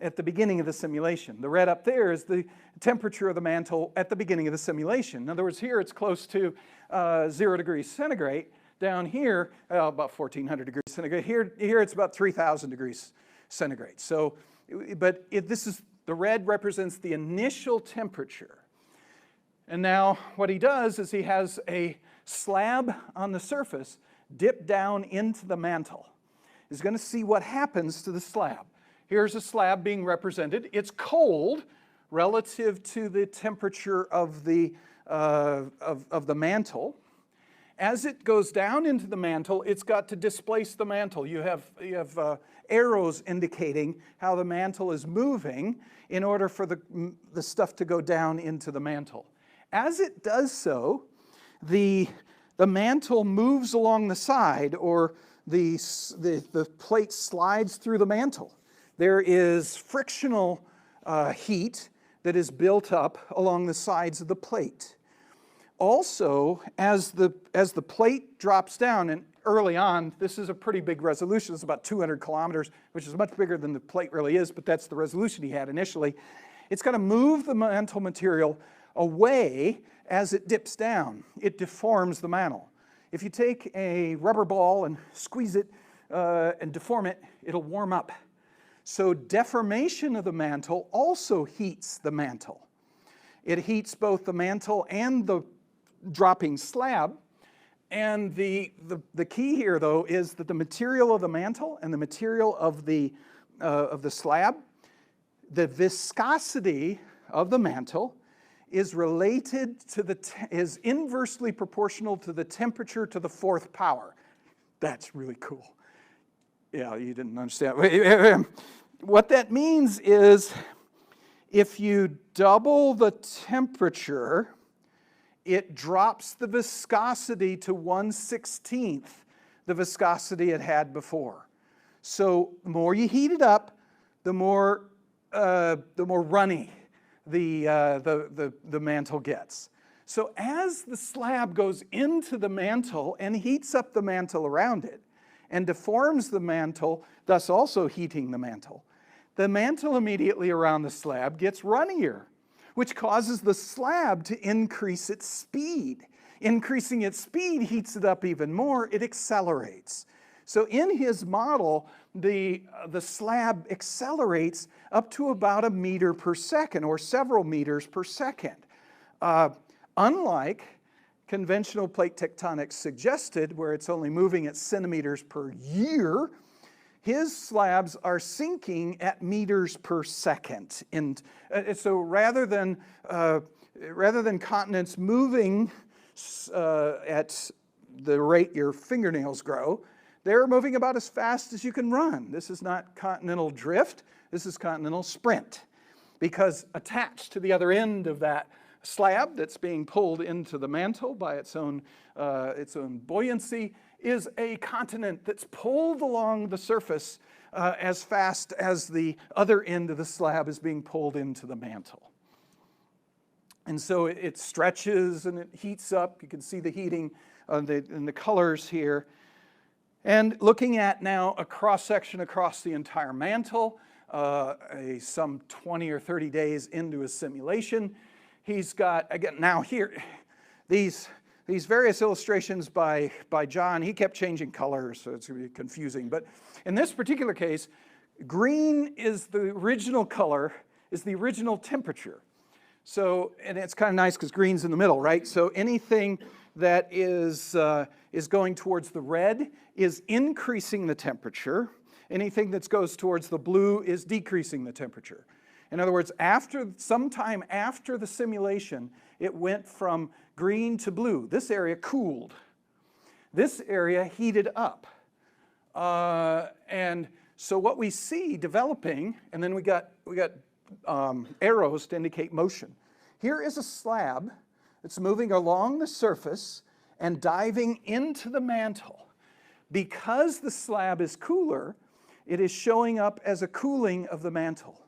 at the beginning of the simulation. The red up there is the temperature of the mantle at the beginning of the simulation. In other words, here it's close to 0 degrees centigrade. Down here, about 1400 degrees centigrade. Here it's about 3000 degrees centigrade. So, this is, the red represents the initial temperature. And now what he does is he has a slab on the surface dip down into the mantle. He's going to see what happens to the slab. Here's a slab being represented. It's cold relative to the temperature of the mantle. As it goes down into the mantle, it's got to displace the mantle. You have arrows indicating how the mantle is moving in order for the stuff to go down into the mantle. As it does so, the mantle moves along the side, or the plate slides through the mantle. There is frictional heat that is built up along the sides of the plate. Also, as the plate drops down, and early on, this is a pretty big resolution. It's about 200 kilometers, which is much bigger than the plate really is, but that's the resolution he had initially. It's going to move the mantle material away as it dips down. It deforms the mantle. If you take a rubber ball and squeeze it and deform it, it'll warm up. So deformation of the mantle also heats the mantle. It heats both the mantle and the dropping slab. And the key here, though, is that the material of the mantle and the material of the slab, the viscosity of the mantle is related to is inversely proportional to the temperature to the 4th power. That's really cool. Yeah, you didn't understand. What that means is if you double the temperature, it drops the viscosity to 1/16 the viscosity it had before. So the more you heat it up, the more runny the mantle gets. So as the slab goes into the mantle and heats up the mantle around it and deforms the mantle, thus also heating the mantle immediately around the slab gets runnier, which causes the slab to increase its speed. Increasing its speed heats it up even more, it accelerates. So in his model, the slab accelerates up to about 1 meter per second, or several meters per second. Unlike conventional plate tectonics suggested, where it's only moving at centimeters per year, his slabs are sinking at meters per second. And so rather than continents moving at the rate your fingernails grow, they're moving about as fast as you can run. This is not continental drift, this is continental sprint. Because attached to the other end of that slab that's being pulled into the mantle by its own buoyancy is a continent that's pulled along the surface as fast as the other end of the slab is being pulled into the mantle. And so it stretches and it heats up. You can see the heating in the colors here. And looking at now a cross-section across the entire mantle, some 20 or 30 days into his simulation. He's got, again, now here, these various illustrations by John, he kept changing colors, so it's going to be confusing. But in this particular case, green is the original color, is the original temperature. So, and it's kind of nice because green's in the middle, right? So anything that is going towards the red is increasing the temperature. Anything that goes towards the blue is decreasing the temperature. In other words, sometime after the simulation, it went from green to blue. This area cooled. This area heated up. And so what we see developing, and then we got arrows to indicate motion. Here is a slab that's moving along the surface and diving into the mantle. Because the slab is cooler, it is showing up as a cooling of the mantle.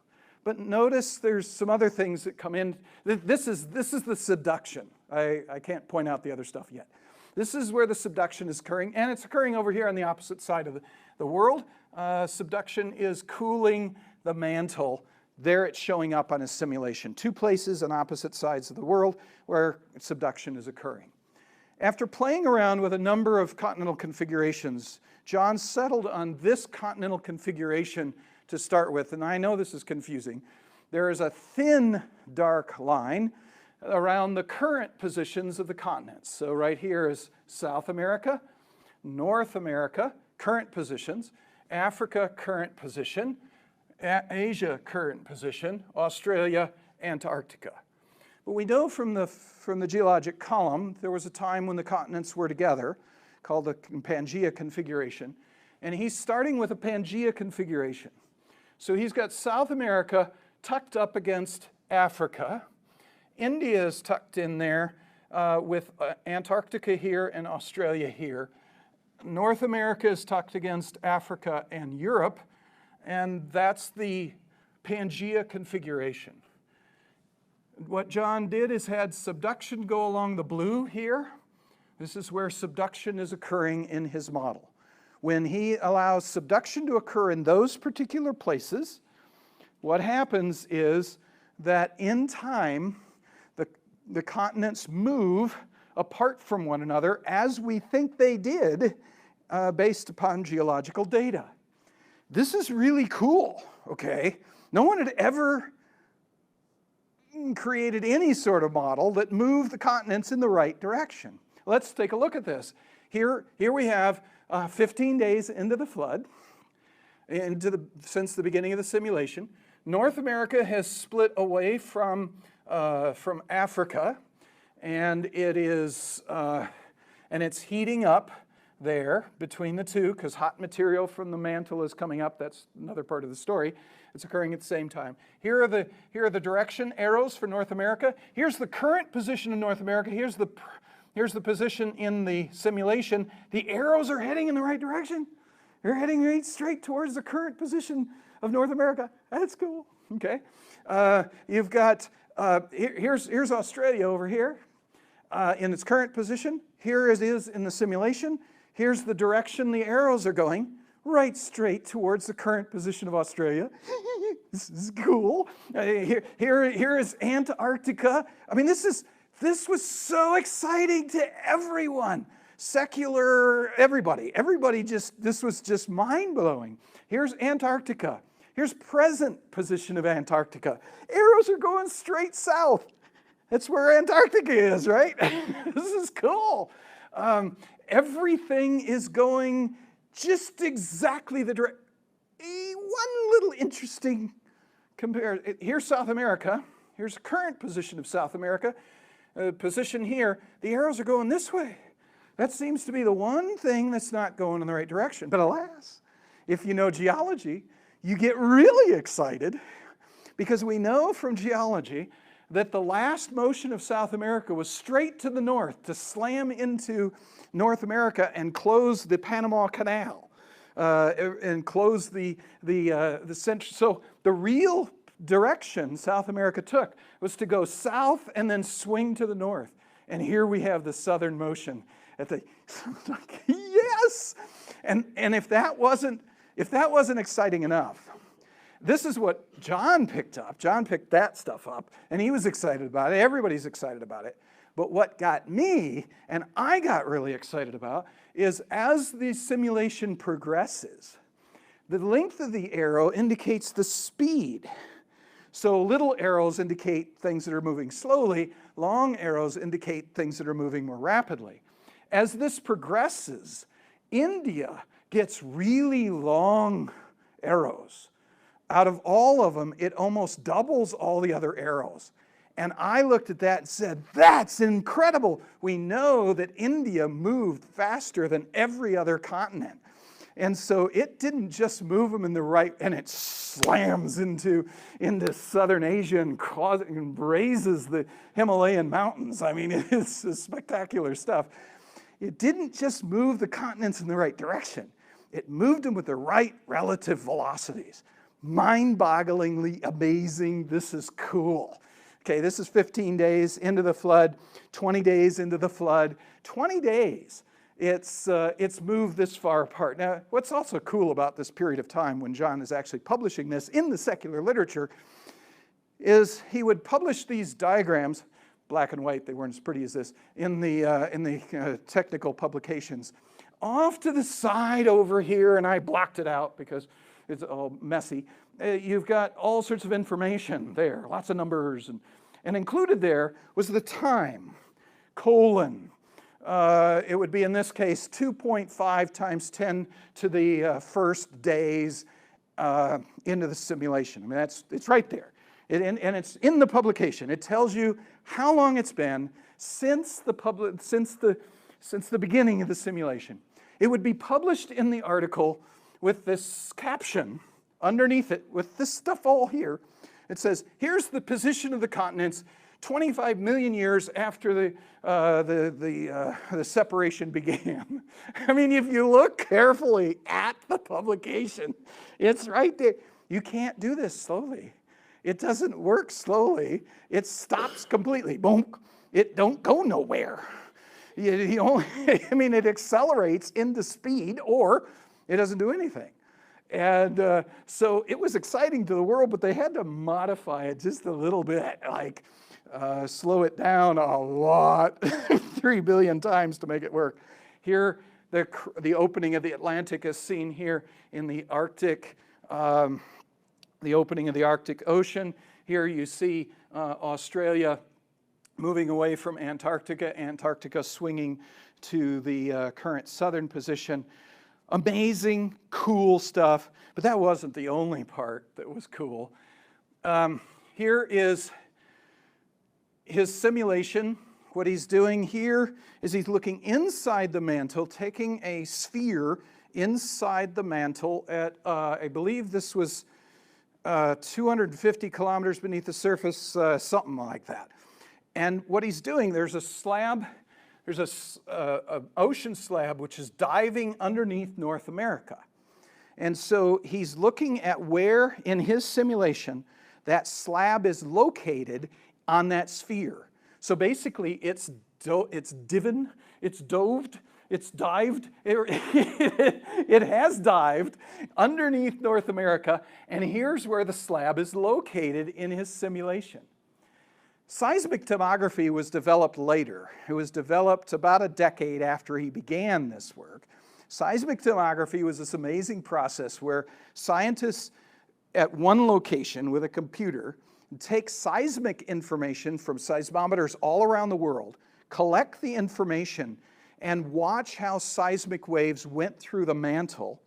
But notice there's some other things that come in. This is the subduction. I can't point out the other stuff yet. This is where the subduction is occurring, and it's occurring over here on the opposite side of the world. Subduction is cooling the mantle. There it's showing up on a simulation. Two places on opposite sides of the world where subduction is occurring. After playing around with a number of continental configurations, John settled on this continental configuration to start with, and I know this is confusing. There is a thin dark line around the current positions of the continents. So right here is South America, North America, current positions, Africa, current position, Asia, current position, Australia, Antarctica. But we know from the geologic column, there was a time when the continents were together, called the Pangea configuration, and he's starting with a Pangea configuration. So he's got South America tucked up against Africa. India is tucked in there with Antarctica here and Australia here. North America is tucked against Africa and Europe, and that's the Pangea configuration. What John did is had subduction go along the blue here. This is where subduction is occurring in his model. When he allows subduction to occur in those particular places, what happens is that in time, the continents move apart from one another as we think they did based upon geological data. This is really cool, okay? No one had ever created any sort of model that moved the continents in the right direction. Let's take a look at this. Here we have 15 days into the flood, since the beginning of the simulation. North America has split away from Africa, and it's heating up there between the two because hot material from the mantle is coming up. That's another part of the story. It's occurring at the same time. Here are the direction arrows for North America. Here's the current position of North America. Here's the position in the simulation. The arrows are heading in the right direction. They're heading right straight towards the current position of North America. That's cool. Okay. You've got here's Australia over here in its current position. Here it is in the simulation. Here's the direction the arrows are going, right straight towards the current position of Australia. This is cool. Here is Antarctica. I mean, this was so exciting to everyone. Secular, everybody this was just mind-blowing. Here's Antarctica. Here's present position of Antarctica. Arrows are going straight south. That's where Antarctica is, right? This is cool. Everything is going just exactly the direction. One little interesting comparison. Here's South America. Here's the current position of South America. Position here, the arrows are going this way. That seems to be the one thing that's not going in the right direction. But alas, if you know geology, you get really excited because we know from geology that the last motion of South America was straight to the north to slam into North America and close the Panama Canal and close the central. So the real direction South America took was to go south and then swing to the north. And here we have the southern motion at the yes. And if that wasn't exciting enough, this is what John picked up. John picked that stuff up, and he was excited about it. Everybody's excited about it. But what got me, and I got really excited about, is as the simulation progresses, the length of the arrow indicates the speed. So little arrows indicate things that are moving slowly. Long arrows indicate things that are moving more rapidly. As this progresses, India gets really long arrows. Out of all of them, it almost doubles all the other arrows. And I looked at that and said, that's incredible. We know that India moved faster than every other continent. And so it didn't just move them in the right, and it slams into southern Asia and raises the Himalayan mountains. I mean, it's spectacular stuff. It didn't just move the continents in the right direction. It moved them with the right relative velocities. Mind-bogglingly amazing. This is cool. Okay, this is 15 days into the flood, 20 days into the flood. 20 days, it's moved this far apart. Now, what's also cool about this period of time when John is actually publishing this in the secular literature is he would publish these diagrams, black and white, they weren't as pretty as this, in the technical publications. Off to the side over here, and I blocked it out because it's all messy. You've got all sorts of information there, lots of numbers, and included there was the time, colon. It would be, in this case, 2.5 times 10 to the first days into the simulation. I mean, it's right there. And it's in the publication. It tells you how long it's been since the beginning of the simulation. It would be published in the article with this caption underneath it, with this stuff all here. It says, here's the position of the continents 25 million years after the separation began. I mean, if you look carefully at the publication, it's right there. You can't do this slowly. It doesn't work slowly. It stops completely. Boom. It don't go nowhere. It accelerates into speed, or it doesn't do anything. And so it was exciting to the world, but they had to modify it just a little bit, like slow it down a lot, 3 billion times to make it work. Here, the opening of the Atlantic is seen here in the Arctic, the opening of the Arctic Ocean. Here you see Australia moving away from Antarctica, Antarctica swinging to the current southern position. Amazing, cool stuff, but that wasn't the only part that was cool. Here is his simulation. What he's doing here is he's looking inside the mantle, taking a sphere inside the mantle at, I believe this was 250 kilometers beneath the surface, something like that. And what he's doing, there's a slab, there's a ocean slab which is diving underneath North America. And so he's looking at where in his simulation that slab is located on that sphere. So basically it's dived, it has dived underneath North America, and here's where the slab is located in his simulation. Seismic tomography was developed later. It was developed about a decade after he began this work. Seismic tomography was this amazing process where scientists at one location with a computer take seismic information from seismometers all around the world, collect the information, and watch how seismic waves went through the mantle.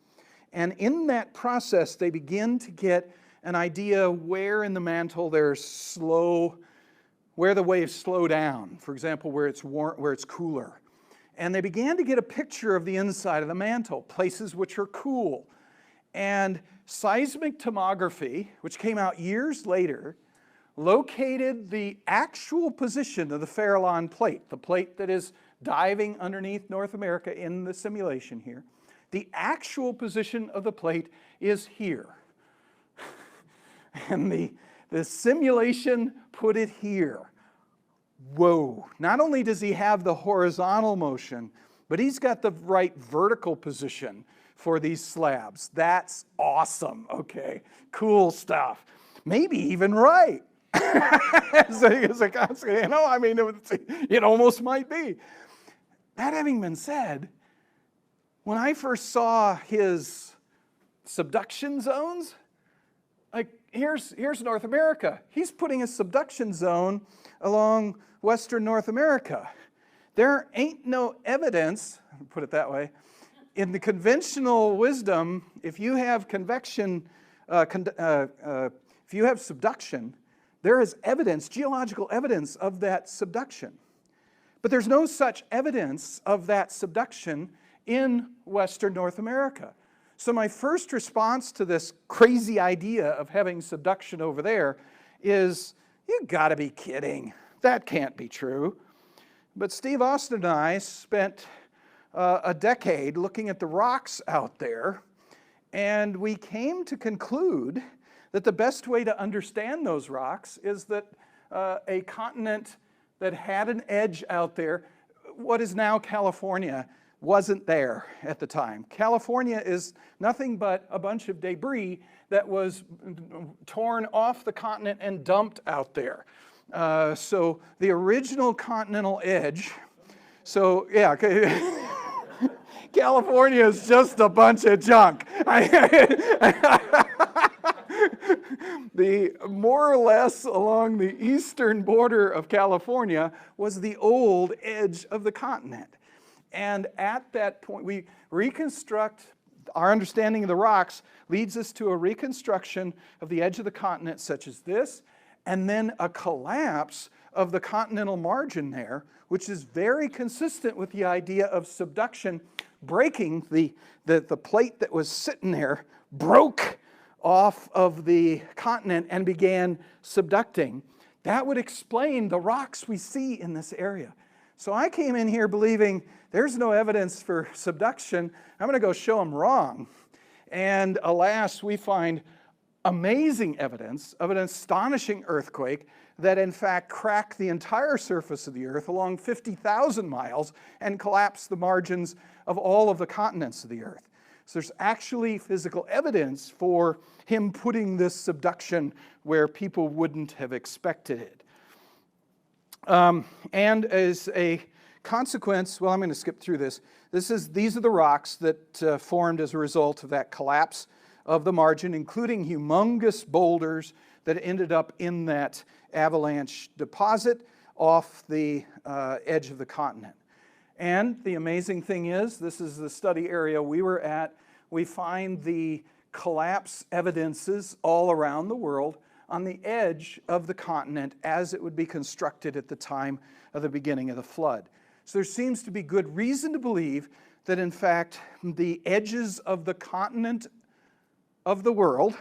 And in that process, they begin to get an idea where in the mantle there's where the waves slow down, for example, where it's warm, where it's cooler. And they began to get a picture of the inside of the mantle, places which are cool. And seismic tomography, which came out years later, located the actual position of the Farallon plate, the plate that is diving underneath North America in the simulation here. The actual position of the plate is here. And the simulation put it here. Whoa. Not only does he have the horizontal motion, but he's got the right vertical position. for these slabs. That's awesome, okay, cool stuff. Maybe even right. As a consequence, you know, I mean, it almost might be. That having been said, when I first saw his subduction zones, like here's North America. He's putting a subduction zone along western North America. There ain't no evidence, put it that way, in the conventional wisdom, if you have convection, if you have subduction, there is evidence, geological evidence of that subduction. But there's no such evidence of that subduction in western North America. So my first response to this crazy idea of having subduction over there is, you gotta be kidding. That can't be true. But Steve Austin and I spent a decade looking at the rocks out there, and we came to conclude that the best way to understand those rocks is that a continent that had an edge out there, what is now California, wasn't there at the time. California is nothing but a bunch of debris that was torn off the continent and dumped out there. So the original continental edge, so yeah, California is just a bunch of junk. The more or less along the eastern border of California was the old edge of the continent. And at that point, we reconstruct, our understanding of the rocks leads us to a reconstruction of the edge of the continent such as this, and then a collapse of the continental margin there, which is very consistent with the idea of subduction breaking. The plate that was sitting there broke off of the continent and began subducting. That would explain the rocks we see in this area. So I came in here believing there's no evidence for subduction. I'm going to go show them wrong. And alas, we find amazing evidence of an astonishing earthquake that in fact cracked the entire surface of the earth along 50,000 miles and collapsed the margins of all of the continents of the earth. So there's actually physical evidence for him putting this subduction where people wouldn't have expected it. And as a consequence, well, I'm going to skip through this. These are the rocks that formed as a result of that collapse of the margin, including humongous boulders that ended up in that avalanche deposit off the edge of the continent. And the amazing thing is, this is the study area we were at. We find the collapse evidences all around the world on the edge of the continent as it would be constructed at the time of the beginning of the flood. So there seems to be good reason to believe that in fact the edges of the continents of the world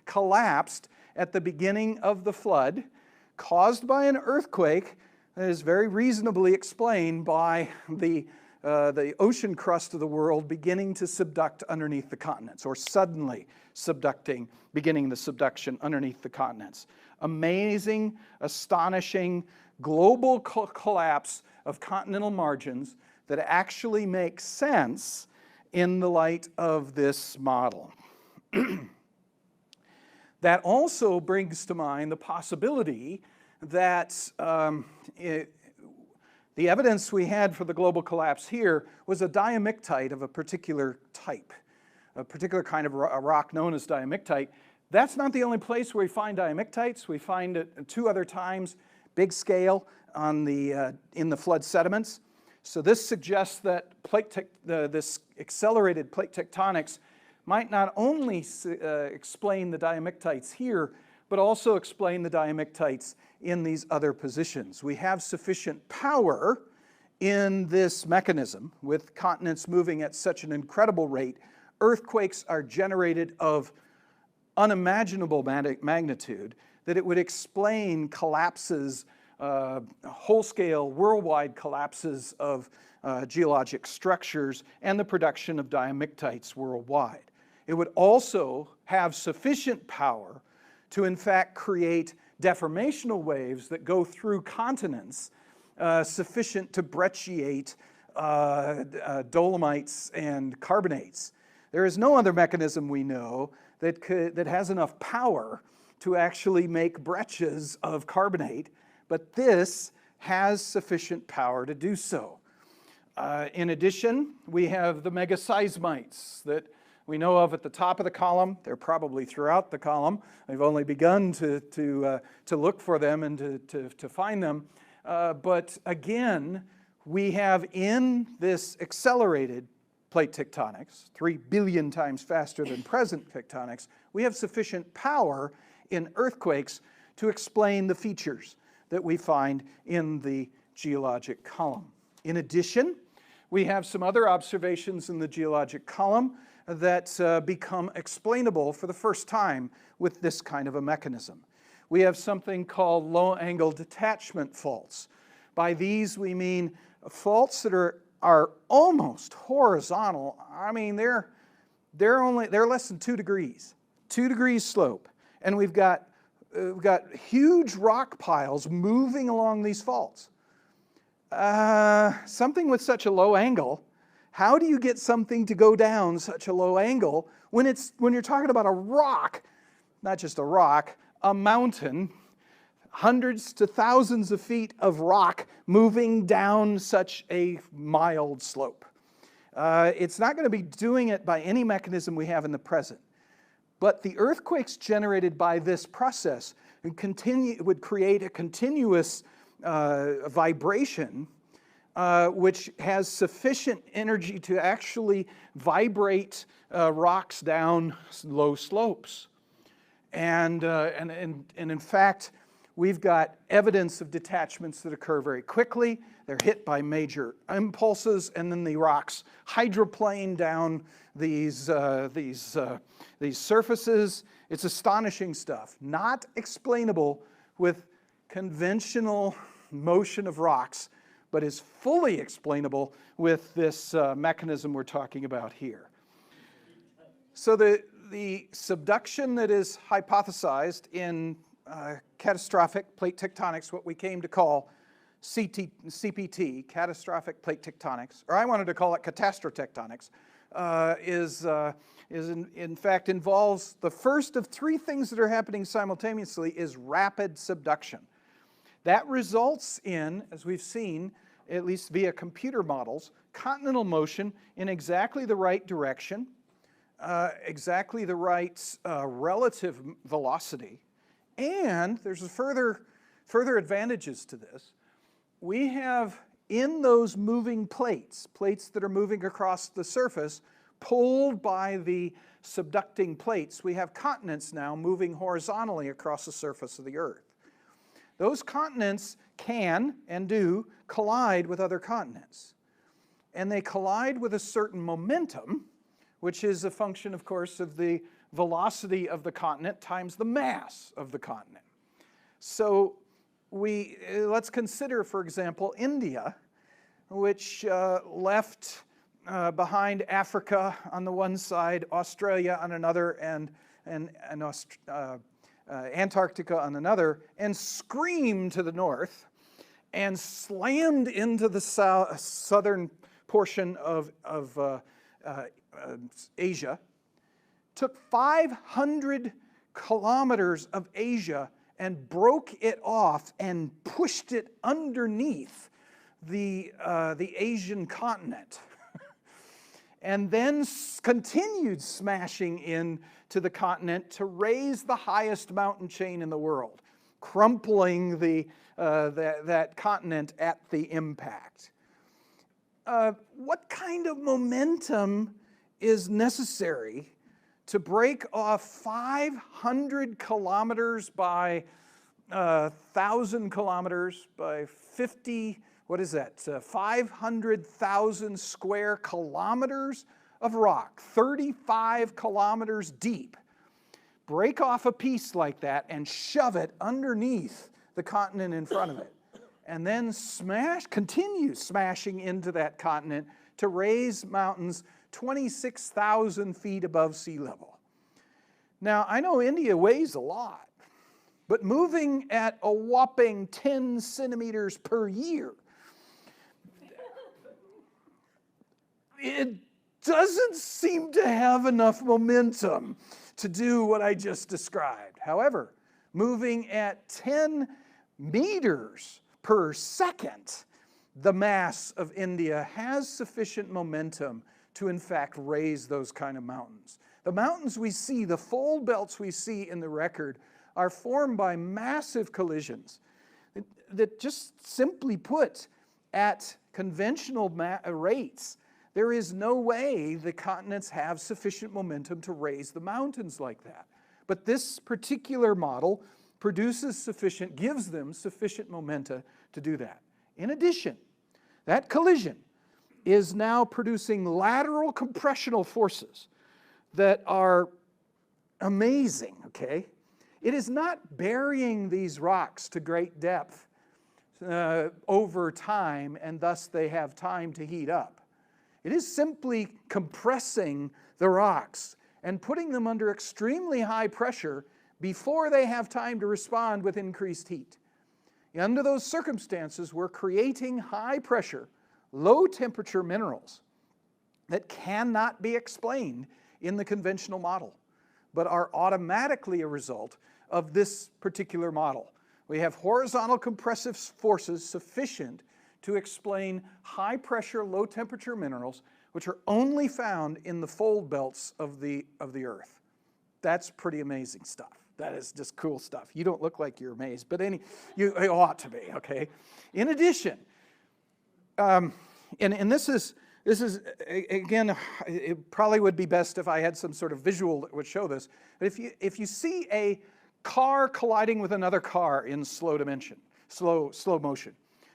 collapsed at the beginning of the flood, caused by an earthquake that is very reasonably explained by the ocean crust of the world beginning to subduct underneath the continents, or suddenly subducting, beginning the subduction underneath the continents. Amazing, astonishing, global collapse of continental margins that actually makes sense in the light of this model. That also brings to mind the possibility that the evidence we had for the global collapse here was a diamictite of a particular type, a particular kind of a rock known as diamictite. That's not the only place where we find diamictites. We find it 2 other times, big scale, on in the flood sediments. So this suggests that this accelerated plate tectonics might not only explain the diamictites here, but also explain the diamictites in these other positions. We have sufficient power in this mechanism. With continents moving at such an incredible rate, earthquakes are generated of unimaginable magnitude that it would explain collapses, whole-scale, worldwide collapses of geologic structures and the production of diamictites worldwide. It would also have sufficient power to in fact create deformational waves that go through continents sufficient to brecciate dolomites and carbonates. There is no other mechanism we know that has enough power to actually make breccias of carbonate, but this has sufficient power to do so. In addition, we have the megaseismites that we know of at the top of the column. They're probably throughout the column. We've only begun to look for them and to find them. But again, we have in this accelerated plate tectonics, 3 billion times faster than present tectonics, we have sufficient power in earthquakes to explain the features that we find in the geologic column. In addition, we have some other observations in the geologic column that become explainable for the first time with this kind of a mechanism. We have something called low-angle detachment faults. By these we mean faults that are almost horizontal. I mean, they're less than 2 degrees, 2 degrees slope, and we've got huge rock piles moving along these faults. Something with such a low angle, how do you get something to go down such a low angle when you're talking about a rock, not just a rock, a mountain, hundreds to thousands of feet of rock moving down such a mild slope? It's not going to be doing it by any mechanism we have in the present. But the earthquakes generated by this process would create a continuous vibration which has sufficient energy to actually vibrate rocks down low slopes. And in fact, we've got evidence of detachments that occur very quickly. They're hit by major impulses, and then the rocks hydroplane down these surfaces. It's astonishing stuff. Not explainable with conventional motion of rocks, but is fully explainable with this mechanism we're talking about here. So the subduction that is hypothesized in catastrophic plate tectonics, what we came to call CPT, catastrophic plate tectonics, or I wanted to call it catastrotectonics, in fact involves the first of 3 things that are happening simultaneously is rapid subduction. That results in, as we've seen, at least via computer models, continental motion in exactly the right direction, exactly the right relative velocity, and there's further advantages to this. We have in those moving plates that are moving across the surface, pulled by the subducting plates, we have continents now moving horizontally across the surface of the Earth. Those continents can and do collide with other continents. And they collide with a certain momentum, which is a function, of course, of the velocity of the continent times the mass of the continent. So let's consider, for example, India, which left behind Africa on the one side, Australia on another, and Antarctica on another, and screamed to the north and slammed into the southern portion of Asia, took 500 kilometers of Asia and broke it off and pushed it underneath the Asian continent. And then continued smashing into the continent to raise the highest mountain chain in the world, crumpling that continent at the impact. What kind of momentum is necessary to break off 500 kilometers by 1,000 kilometers by 50, what is that, 500,000 square kilometers of rock, 35 kilometers deep. Break off a piece like that and shove it underneath the continent in front of it. And then continue smashing into that continent to raise mountains 26,000 feet above sea level. Now, I know India weighs a lot, but moving at a whopping 10 centimeters per year, it doesn't seem to have enough momentum to do what I just described. However, moving at 10 meters per second, the mass of India has sufficient momentum to in fact raise those kind of mountains. The mountains we see, the fold belts we see in the record, are formed by massive collisions that just simply put, at conventional rates, there is no way the continents have sufficient momentum to raise the mountains like that. But this particular model gives them sufficient momentum to do that. In addition, that collision is now producing lateral compressional forces that are amazing, okay? It is not burying these rocks to great depth over time, and thus they have time to heat up. It is simply compressing the rocks and putting them under extremely high pressure before they have time to respond with increased heat. Under those circumstances, we're creating high pressure, low temperature minerals that cannot be explained in the conventional model, but are automatically a result of this particular model. We have horizontal compressive forces sufficient to explain high pressure, low temperature minerals, which are only found in the fold belts of the Earth. That's pretty amazing stuff. That is just cool stuff. You don't look like you're amazed, but you ought to be, okay? In addition, and this is again, it probably would be best if I had some sort of visual that would show this. But if you see a car colliding with another car in slow motion,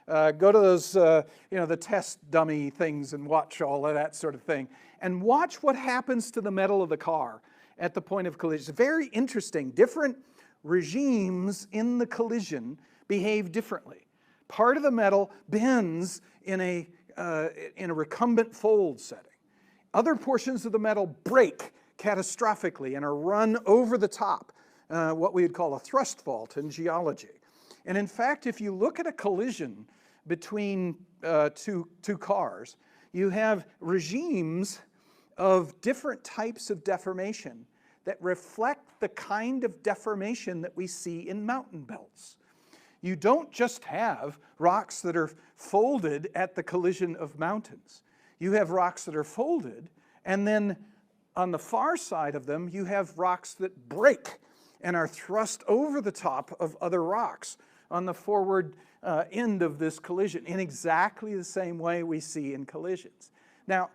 go to those the test dummy things and watch all of that sort of thing, and watch what happens to the metal of the car at the point of collision. It's very interesting. Different regimes in the collision behave differently. Part of the metal bends in a recumbent fold setting. Other portions of the metal break catastrophically and are run over the top, what we would call a thrust fault in geology. And in fact, if you look at a collision between two cars, you have regimes of different types of deformation that reflect the kind of deformation that we see in mountain belts. You don't just have rocks that are folded at the collision of mountains. You have rocks that are folded, and then on the far side of them, you have rocks that break and are thrust over the top of other rocks on the forward end of this collision in exactly the same way we see in collisions. Now,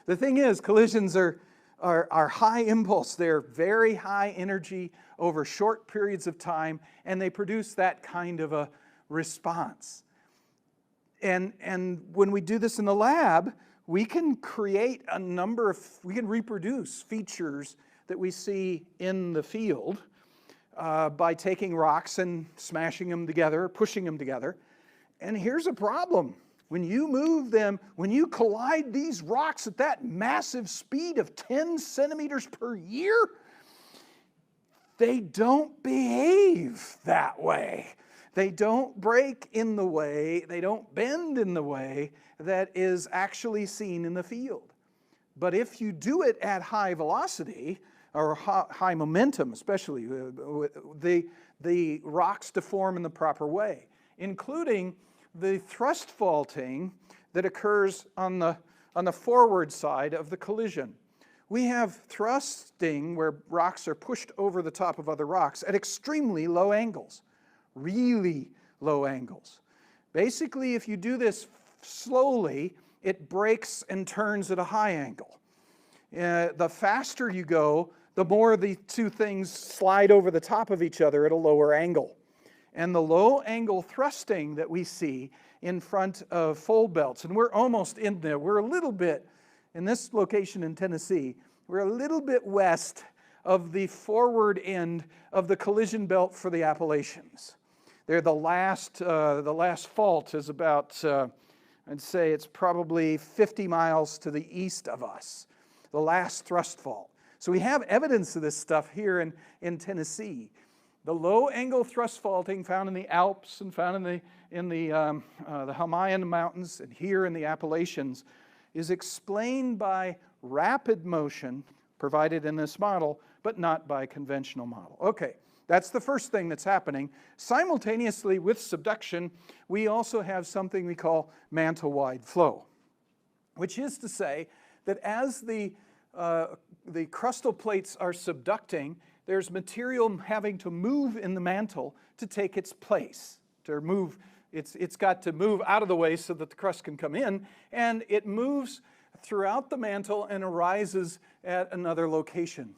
the thing is, collisions are high impulse. They're very high energy over short periods of time, and they produce that kind of a response. And when we do this in the lab, we can create we can reproduce features that we see in the field by taking rocks and smashing them together, pushing them together. And here's a problem. When you move them, when you collide these rocks at that massive speed of 10 centimeters per year, they don't behave that way. They don't break in the way, they don't bend in the way that is actually seen in the field. But if you do it at high velocity, or high momentum especially, the rocks deform in the proper way, including the thrust faulting that occurs on the forward side of the collision. We have thrusting where rocks are pushed over the top of other rocks at extremely low angles, really low angles. Basically, if you do this slowly, it breaks and turns at a high angle. The faster you go, the more the two things slide over the top of each other at a lower angle. And the low angle thrusting that we see in front of fold belts, and we're almost in there, we're a little bit, in this location in Tennessee, we're a little bit west of the forward end of the collision belt for the Appalachians. They're the last fault is about, I'd say it's probably 50 miles to the east of us, the last thrust fault. So we have evidence of this stuff here in Tennessee. The low-angle thrust faulting found in the Alps and found in the Himalayan mountains and here in the Appalachians is explained by rapid motion provided in this model, but not by conventional model. Okay, that's the first thing that's happening. Simultaneously with subduction, we also have something we call mantle-wide flow, which is to say that as the crustal plates are subducting, there's material having to move in the mantle to take its place, to move. It's got to move out of the way so that the crust can come in, and it moves throughout the mantle and arises at another location.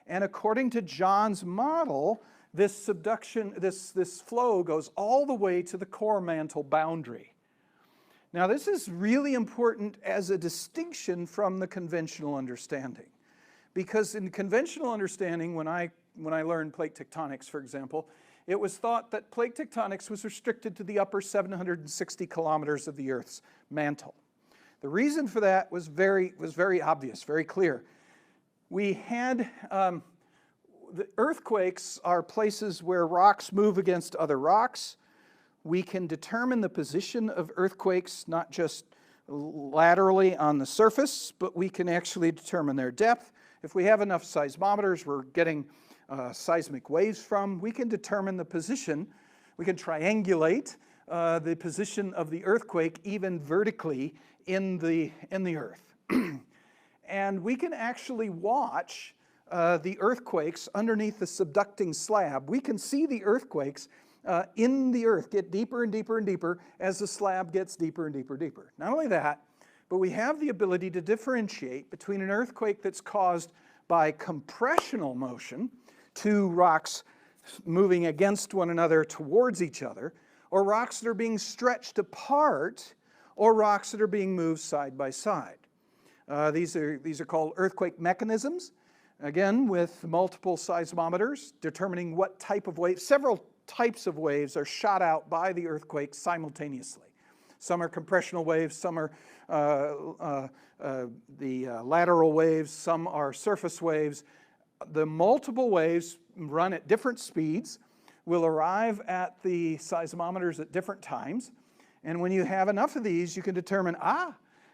And according to John's model, this subduction, this flow goes all the way to the core mantle boundary. Now, this is really important as a distinction from the conventional understanding. Because in conventional understanding, when I learned plate tectonics, for example, it was thought that plate tectonics was restricted to the upper 760 kilometers of the Earth's mantle. The reason for that was very obvious, very clear. We had, the earthquakes are places where rocks move against other rocks. We can determine the position of earthquakes not just laterally on the surface, but we can actually determine their depth. If we have enough seismometers we're getting seismic waves from, we can determine the position. We can triangulate the position of the earthquake even vertically in the earth. And we can actually watch the earthquakes underneath the subducting slab. We can see the earthquakes in the earth get deeper and deeper and deeper as the slab gets deeper and deeper and deeper. Not only that, but we have the ability to differentiate between an earthquake that's caused by compressional motion, two rocks moving against one another towards each other, or rocks that are being stretched apart, or rocks that are being moved side by side. These are called earthquake mechanisms, again with multiple seismometers, determining what type of wave. Several types of waves are shot out by the earthquake simultaneously. Some are compressional waves, some are lateral waves, some are surface waves. The multiple waves run at different speeds, will arrive at the seismometers at different times, and when you have enough of these, you can determine,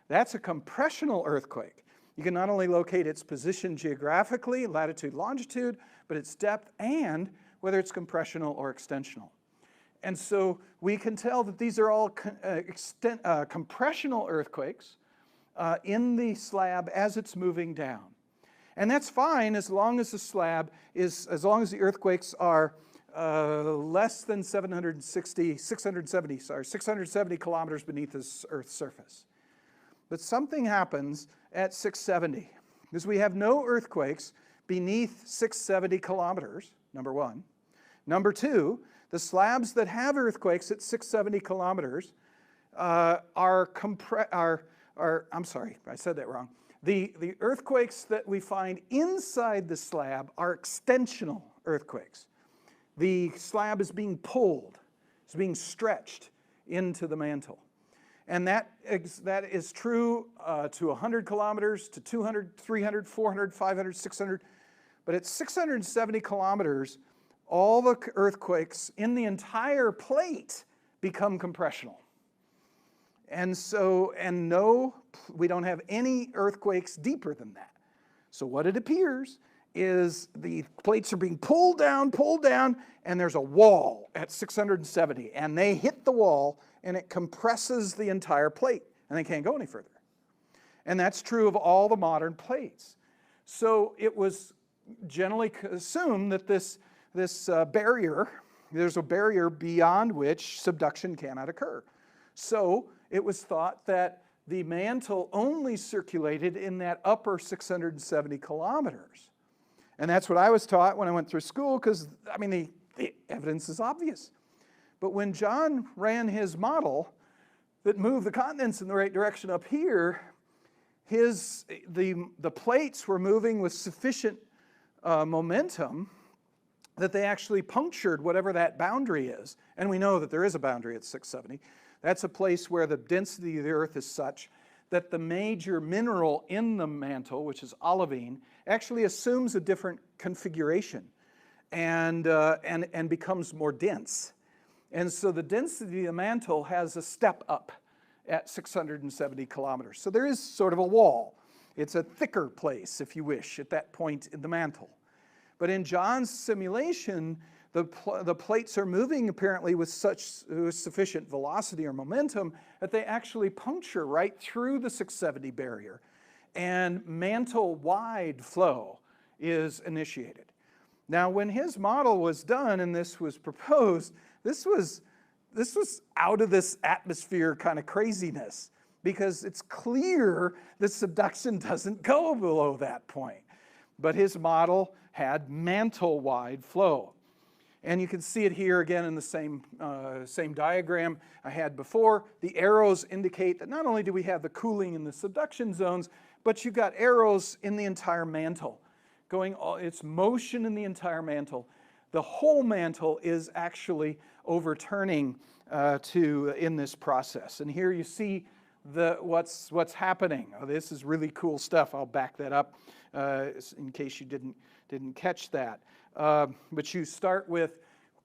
that's a compressional earthquake. You can not only locate its position geographically, latitude, longitude, but its depth and whether it's compressional or extensional. And so we can tell that these are all compressional earthquakes in the slab as it's moving down. And that's fine as long as the slab is, as long as the earthquakes are less than 670 kilometers beneath the Earth's surface. But something happens at 670, because we have no earthquakes beneath 670 kilometers, number one. Number two, the slabs that have earthquakes at 670 kilometers I'm sorry, I said that wrong. The earthquakes that we find inside the slab are extensional earthquakes. The slab is being pulled, it's being stretched into the mantle. And that is true to 100 kilometers, to 200, 300, 400, 500, 600. But at 670 kilometers, all the earthquakes in the entire plate become compressional. And so, no, we don't have any earthquakes deeper than that. So what it appears is the plates are being pulled down, and there's a wall at 670. And they hit the wall, and it compresses the entire plate, and they can't go any further. And that's true of all the modern plates. So it was generally assumed that there's a barrier beyond which subduction cannot occur. So it was thought that the mantle only circulated in that upper 670 kilometers. And that's what I was taught when I went through school, because, I mean, the evidence is obvious. But when John ran his model that moved the continents in the right direction up here, the plates were moving with sufficient momentum that they actually punctured whatever that boundary is. And we know that there is a boundary at 670. That's a place where the density of the Earth is such that the major mineral in the mantle, which is olivine, actually assumes a different configuration and becomes more dense. And so the density of the mantle has a step up. at 670 kilometers. So there is sort of a wall. It's a thicker place, if you wish, at that point in the mantle. But in John's simulation, the plates are moving apparently with sufficient velocity or momentum that they actually puncture right through the 670 barrier, and mantle-wide flow is initiated. Now, when his model was done and this was proposed, this was out of this atmosphere kind of craziness, because it's clear that subduction doesn't go below that point. But his model had mantle-wide flow. And you can see it here again in the same diagram I had before. The arrows indicate that not only do we have the cooling in the subduction zones, but you've got arrows in the entire mantle. It's motion in the entire mantle. The whole mantle is actually overturning in this process. And here you see what's happening. Oh, this is really cool stuff. I'll back that up in case you didn't catch that. But you start with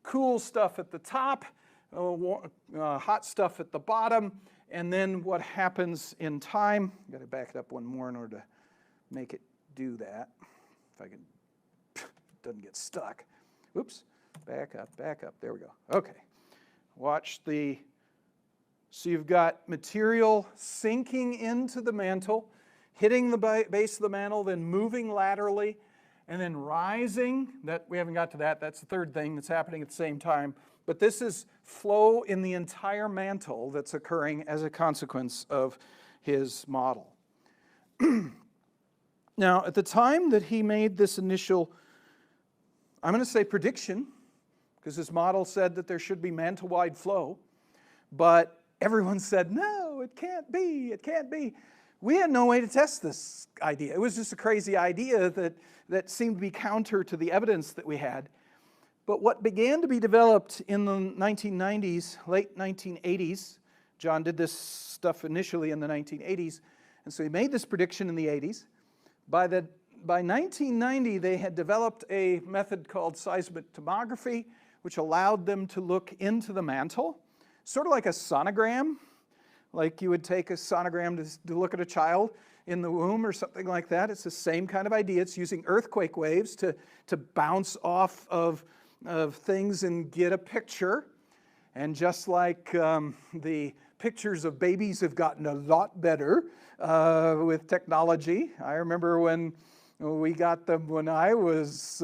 cool stuff at the top, hot stuff at the bottom, and then what happens in time. I've got to back it up one more in order to make it do that. If I can, doesn't get stuck. Oops, back up, there we go. Okay, watch so you've got material sinking into the mantle, hitting the base of the mantle, then moving laterally, and then rising. We haven't got to that. That's the third thing that's happening at the same time. But this is flow in the entire mantle that's occurring as a consequence of his model. Now, at the time that he made this initial, I'm going to say prediction, because his model said that there should be mantle-wide flow, but everyone said, no, it can't be, it can't be. We had no way to test this idea. It was just a crazy idea that seemed to be counter to the evidence that we had. But what began to be developed in the 1990s, late 1980s, John did this stuff initially in the 1980s, and so he made this prediction in the 80s. By 1990, they had developed a method called seismic tomography, which allowed them to look into the mantle, sort of like a sonogram. Like you would take a sonogram to look at a child in the womb or something like that. It's the same kind of idea. It's using earthquake waves to bounce off of things and get a picture. And just like the pictures of babies have gotten a lot better with technology. I remember when we got them when I was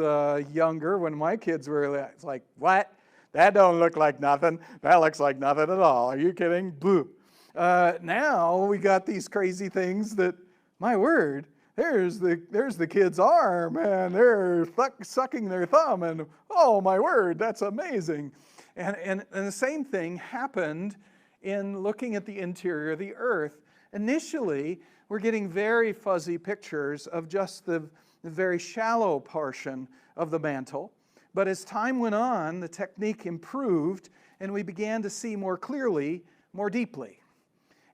younger, when my kids were, it's like, what? That don't look like nothing. That looks like nothing at all. Are you kidding? Boo. Now we got these crazy things that, my word, there's the kid's arm, and they're sucking their thumb, and oh my word, that's amazing. And the same thing happened in looking at the interior of the earth. Initially, we're getting very fuzzy pictures of just the very shallow portion of the mantle. But as time went on, the technique improved, and we began to see more clearly, more deeply.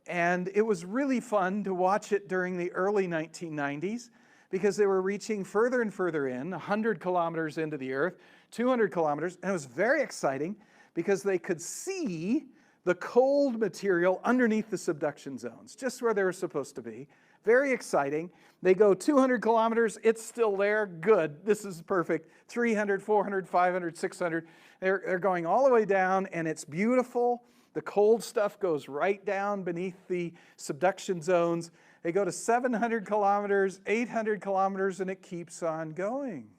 And it was really fun to watch it during the early 1990s, because they were reaching further and further in, 100 kilometers into the earth, 200 kilometers, and it was very exciting because they could see the cold material underneath the subduction zones, just where they were supposed to be. Very exciting. They go 200 kilometers, it's still there, good, this is perfect. 300, 400, 500, 600, they're going all the way down, and it's beautiful. The cold stuff goes right down beneath the subduction zones. They go to 700 kilometers, 800 kilometers, and it keeps on going.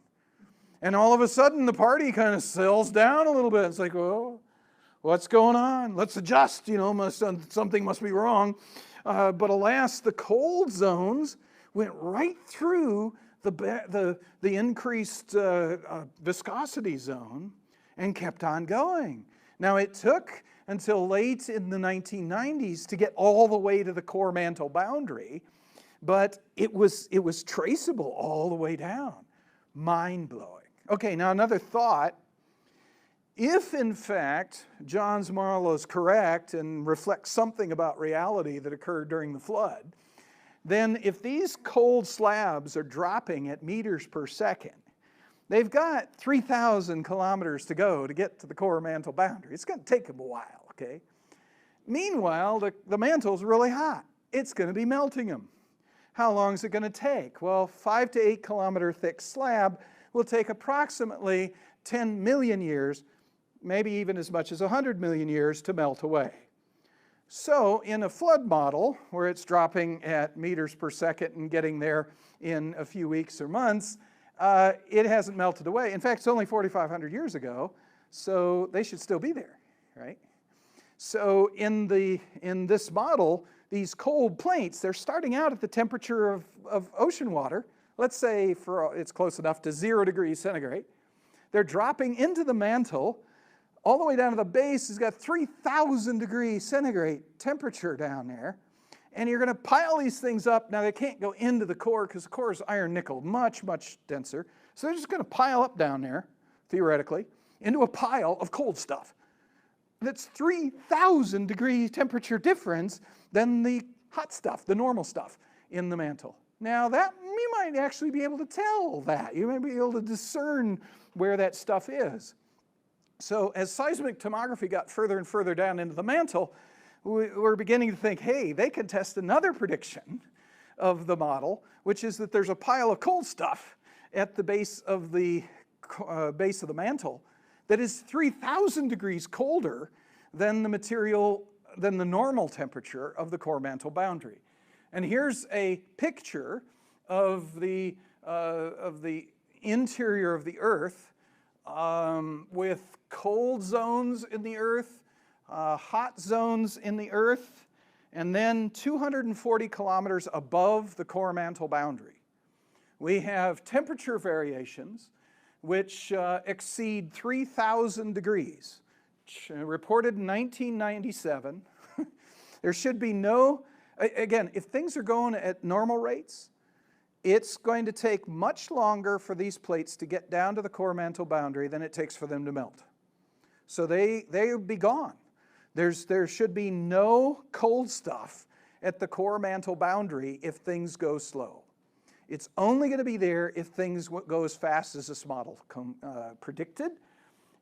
And all of a sudden, the party kind of settles down a little bit. It's like, well, what's going on? Let's adjust, something must be wrong. But alas, the cold zones went right through the increased viscosity zone and kept on going. Now, it took until late in the 1990s to get all the way to the core mantle boundary, but it was traceable all the way down. Mind-blowing. Okay, now another thought. If, in fact, John's model is correct and reflects something about reality that occurred during the flood, then if these cold slabs are dropping at meters per second, they've got 3,000 kilometers to go to get to the core mantle boundary. It's going to take them a while, okay? Meanwhile, the mantle's really hot. It's going to be melting them. How long is it going to take? Well, 5 to 8 kilometer thick slab will take approximately 10 million years, maybe even as much as 100 million years to melt away. So in a flood model, where it's dropping at meters per second and getting there in a few weeks or months, it hasn't melted away. In fact, it's only 4,500 years ago, so they should still be there, right? So in this model, these cold plates, they're starting out at the temperature of ocean water. Let's say it's close enough to 0 degrees centigrade. They're dropping into the mantle. All the way down to the base has got 3,000 degrees centigrade temperature down there. And you're going to pile these things up. Now, they can't go into the core because the core is iron nickel, much, much denser. So they're just going to pile up down there, theoretically, into a pile of cold stuff. That's 3,000 degree temperature difference than the hot stuff, the normal stuff in the mantle. Now, you might actually be able to tell that. You might be able to discern where that stuff is. So as seismic tomography got further and further down into the mantle, we're beginning to think, hey, they could test another prediction of the model, which is that there's a pile of cold stuff at the base of the mantle that is 3,000 degrees colder than the normal temperature of the core mantle boundary. And here's a picture of the interior of the Earth with cold zones in the Earth, hot zones in the Earth, and then 240 kilometers above the core mantle boundary. We have temperature variations which exceed 3,000 degrees, reported in 1997. There should be no, again, if things are going at normal rates, it's going to take much longer for these plates to get down to the core mantle boundary than it takes for them to melt. So they would be gone. There should be no cold stuff at the core mantle boundary if things go slow. It's only going to be there if things go as fast as this model predicted.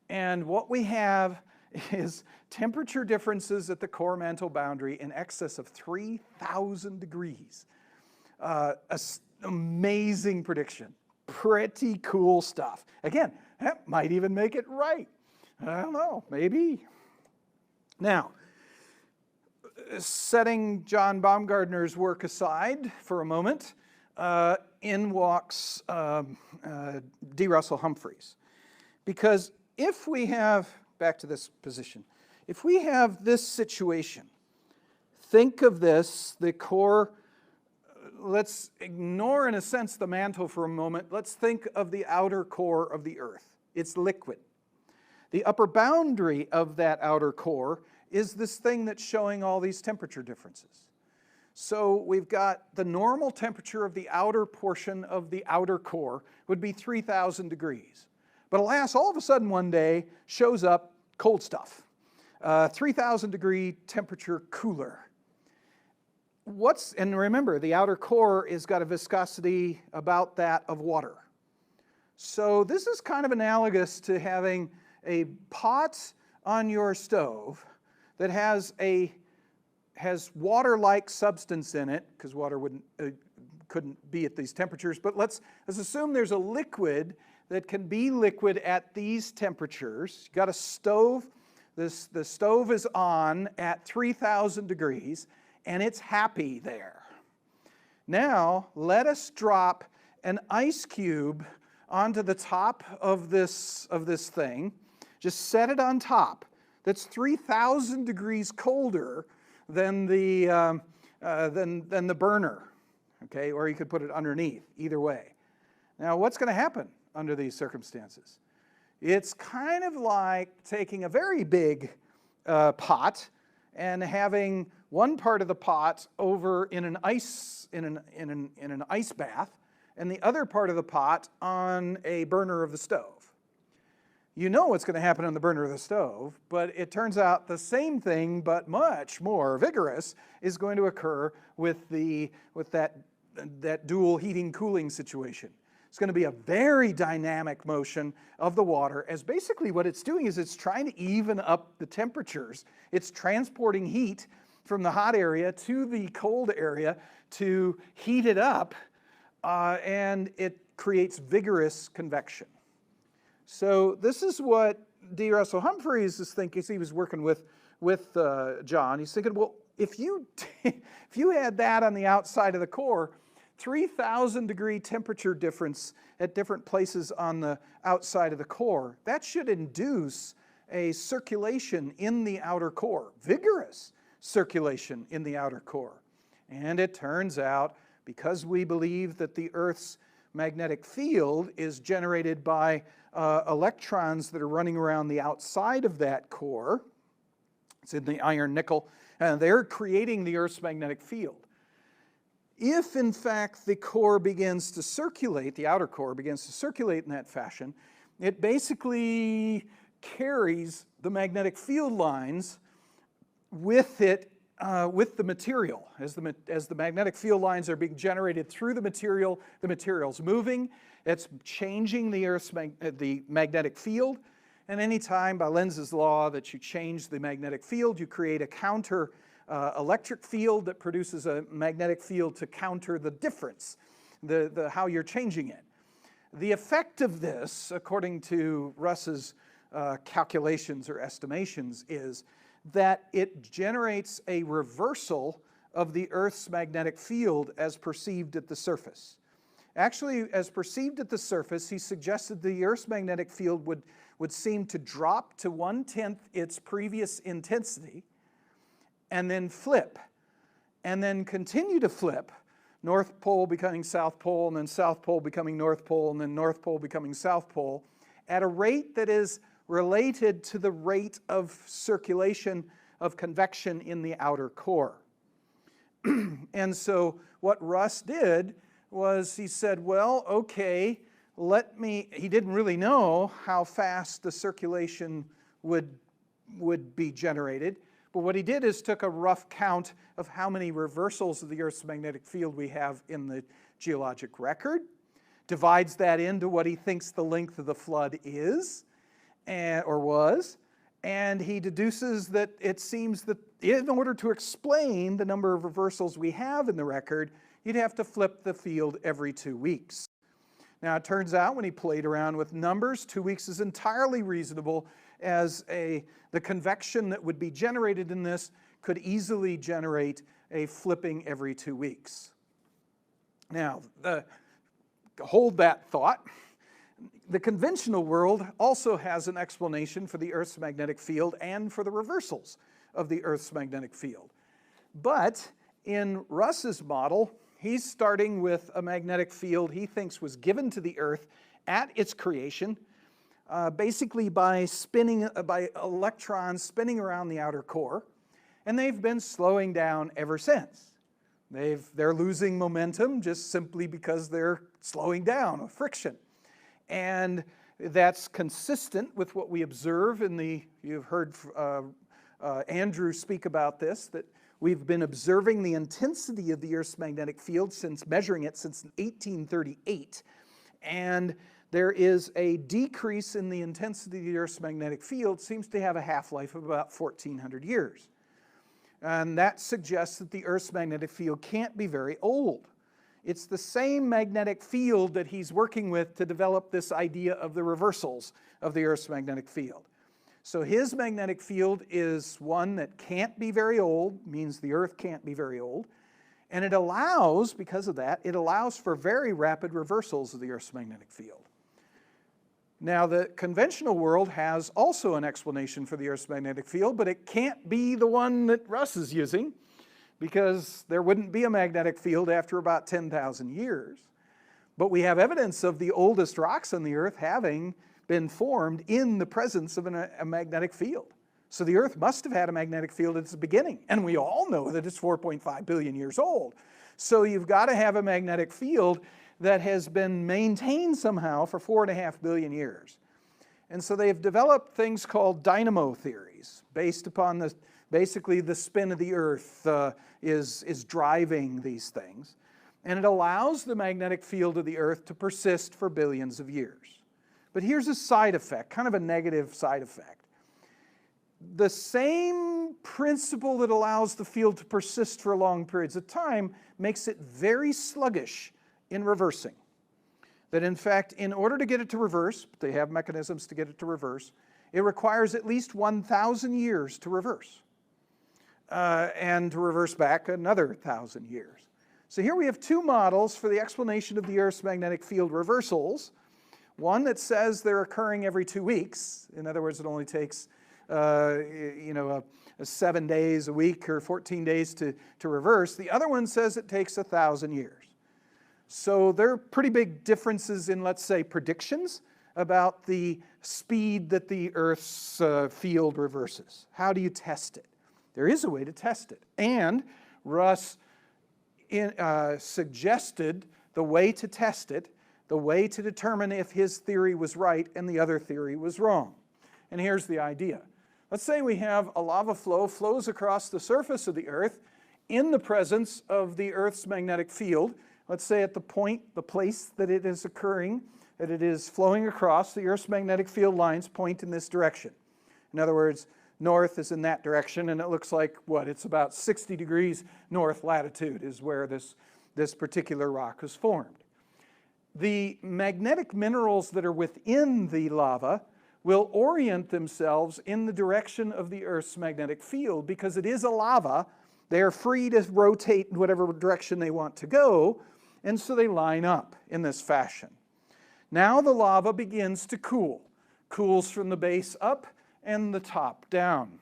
And what we have is temperature differences at the core mantle boundary in excess of 3,000 degrees. Amazing prediction. Pretty cool stuff. Again, that might even make it right. I don't know, maybe. Now, setting John Baumgartner's work aside for a moment, in walks D. Russell Humphreys. Because if we have, back to this position, if we have this situation, think of this, the core, let's ignore in a sense the mantle for a moment. Let's think of the outer core of the Earth. It's liquid. The upper boundary of that outer core is this thing that's showing all these temperature differences. So we've got the normal temperature of the outer portion of the outer core would be 3,000 degrees. But alas, all of a sudden one day shows up cold stuff, 3,000 degree temperature cooler. And remember, the outer core has got a viscosity about that of water. So this is kind of analogous to having a pot on your stove that has water-like substance in it, because water couldn't be at these temperatures, but let's assume there's a liquid that can be liquid at these temperatures. You've got a stove, the stove is on at 3,000 degrees, and it's happy there. Now, let us drop an ice cube onto the top of this thing. Just set it on top. That's 3,000 degrees colder than the burner, okay? Or you could put it underneath, either way. Now, what's going to happen under these circumstances? It's kind of like taking a very big pot and having one part of the pot over in an ice bath, and the other part of the pot on a burner of the stove. You know what's going to happen on the burner of the stove, but it turns out the same thing, but much more vigorous, is going to occur with that dual heating cooling situation. It's going to be a very dynamic motion of the water, as basically what it's doing is it's trying to even up the temperatures. It's transporting heat from the hot area to the cold area to heat it up, and it creates vigorous convection. So this is what D. Russell Humphreys is thinking. He was working with John. He's thinking, well, if you had that on the outside of the core, 3,000 degree temperature difference at different places on the outside of the core, that should induce a circulation in the outer core, vigorous circulation in the outer core. And it turns out, because we believe that the Earth's magnetic field is generated by electrons that are running around the outside of that core, it's in the iron nickel, and they're creating the Earth's magnetic field. If, in fact, the core begins to circulate, the outer core begins to circulate in that fashion, it basically carries the magnetic field lines with it, with the material. As the magnetic field lines are being generated through the material's moving, it's changing the Earth's the magnetic field. And any time, by Lenz's law, that you change the magnetic field, you create a counter electric field that produces a magnetic field to counter the difference, how you're changing it. The effect of this, according to Russ's calculations or estimations, is that it generates a reversal of the Earth's magnetic field as perceived at the surface. Actually, as perceived at the surface, he suggested the Earth's magnetic field would seem to drop to 1/10 its previous intensity, and then flip, and then continue to flip, North Pole becoming South Pole, and then South Pole becoming North Pole, and then North Pole becoming South Pole, at a rate that is related to the rate of circulation of convection in the outer core. And so what Russ did was he said, well, okay, he didn't really know how fast the circulation would be generated. But what he did is took a rough count of how many reversals of the Earth's magnetic field we have in the geologic record, divides that into what he thinks the length of the flood is, or was, and he deduces that it seems that in order to explain the number of reversals we have in the record, you'd have to flip the field every 2 weeks. Now, it turns out when he played around with numbers, 2 weeks is entirely reasonable, as the convection that would be generated in this could easily generate a flipping every 2 weeks. Now, hold that thought. The conventional world also has an explanation for the Earth's magnetic field and for the reversals of the Earth's magnetic field. But in Russ's model, he's starting with a magnetic field he thinks was given to the Earth at its creation, basically by electrons spinning around the outer core, and they've been slowing down ever since. They're losing momentum just simply because they're slowing down with friction. And that's consistent with what we observe you've heard Andrew speak about this, that we've been observing the intensity of the Earth's magnetic field measuring it since 1838. And there is a decrease in the intensity of the Earth's magnetic field, seems to have a half-life of about 1,400 years. And that suggests that the Earth's magnetic field can't be very old. It's the same magnetic field that he's working with to develop this idea of the reversals of the Earth's magnetic field. So his magnetic field is one that can't be very old, means the Earth can't be very old, and it allows, because of that, it allows for very rapid reversals of the Earth's magnetic field. Now, the conventional world has also an explanation for the Earth's magnetic field, but it can't be the one that Russ is using, because there wouldn't be a magnetic field after about 10,000 years. But we have evidence of the oldest rocks on the Earth having been formed in the presence of a magnetic field. So the Earth must have had a magnetic field at its beginning, and we all know that it's 4.5 billion years old. So you've got to have a magnetic field that has been maintained somehow for 4.5 billion years. And so they've developed things called dynamo theories, based upon basically the spin of the Earth is driving these things. and it allows the magnetic field of the Earth to persist for billions of years. But here's a side effect, kind of a negative side effect. The same principle that allows the field to persist for long periods of time makes it very sluggish in reversing. That in fact, in order to get it to reverse, they have mechanisms to get it to reverse, it requires at least 1,000 years to reverse. And to reverse back another 1,000 years. So here we have two models for the explanation of the Earth's magnetic field reversals. One that says they're occurring every 2 weeks. In other words, it only takes 7 days a week or 14 days to reverse. The other one says it takes 1,000 years. So there are pretty big differences in, let's say, predictions about the speed that the Earth's field reverses. How do you test it? There is a way to test it. And Russ suggested the way to test it, the way to determine if his theory was right and the other theory was wrong. And here's the idea. Let's say we have a lava flow flows across the surface of the Earth in the presence of the Earth's magnetic field. Let's say at the place that it is occurring, that it is flowing across, the Earth's magnetic field lines point in this direction. In other words, north is in that direction, and it looks like, what, it's about 60 degrees north latitude is where this particular rock is formed. The magnetic minerals that are within the lava will orient themselves in the direction of the Earth's magnetic field because it is a lava. They are free to rotate in whatever direction they want to go, and so they line up in this fashion. Now the lava begins to cool. Cools from the base up and the top down.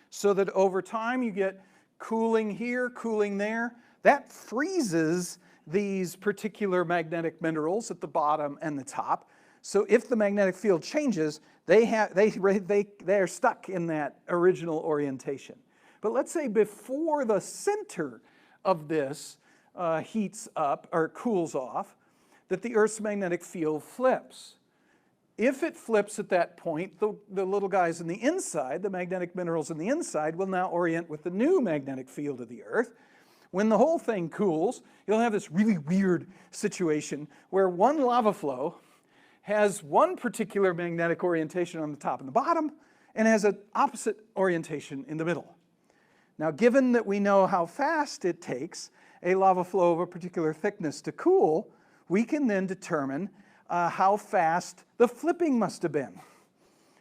So that over time you get cooling here, cooling there. That freezes these particular magnetic minerals at the bottom and the top. So if the magnetic field changes, they are stuck in that original orientation. But let's say before the center of this heats up or cools off, that the Earth's magnetic field flips. If it flips at that point, the little guys in the inside, the magnetic minerals in the inside, will now orient with the new magnetic field of the Earth. When the whole thing cools, you'll have this really weird situation where one lava flow has one particular magnetic orientation on the top and the bottom, and has an opposite orientation in the middle. Now, given that we know how fast it takes a lava flow of a particular thickness to cool, we can then determine how fast the flipping must have been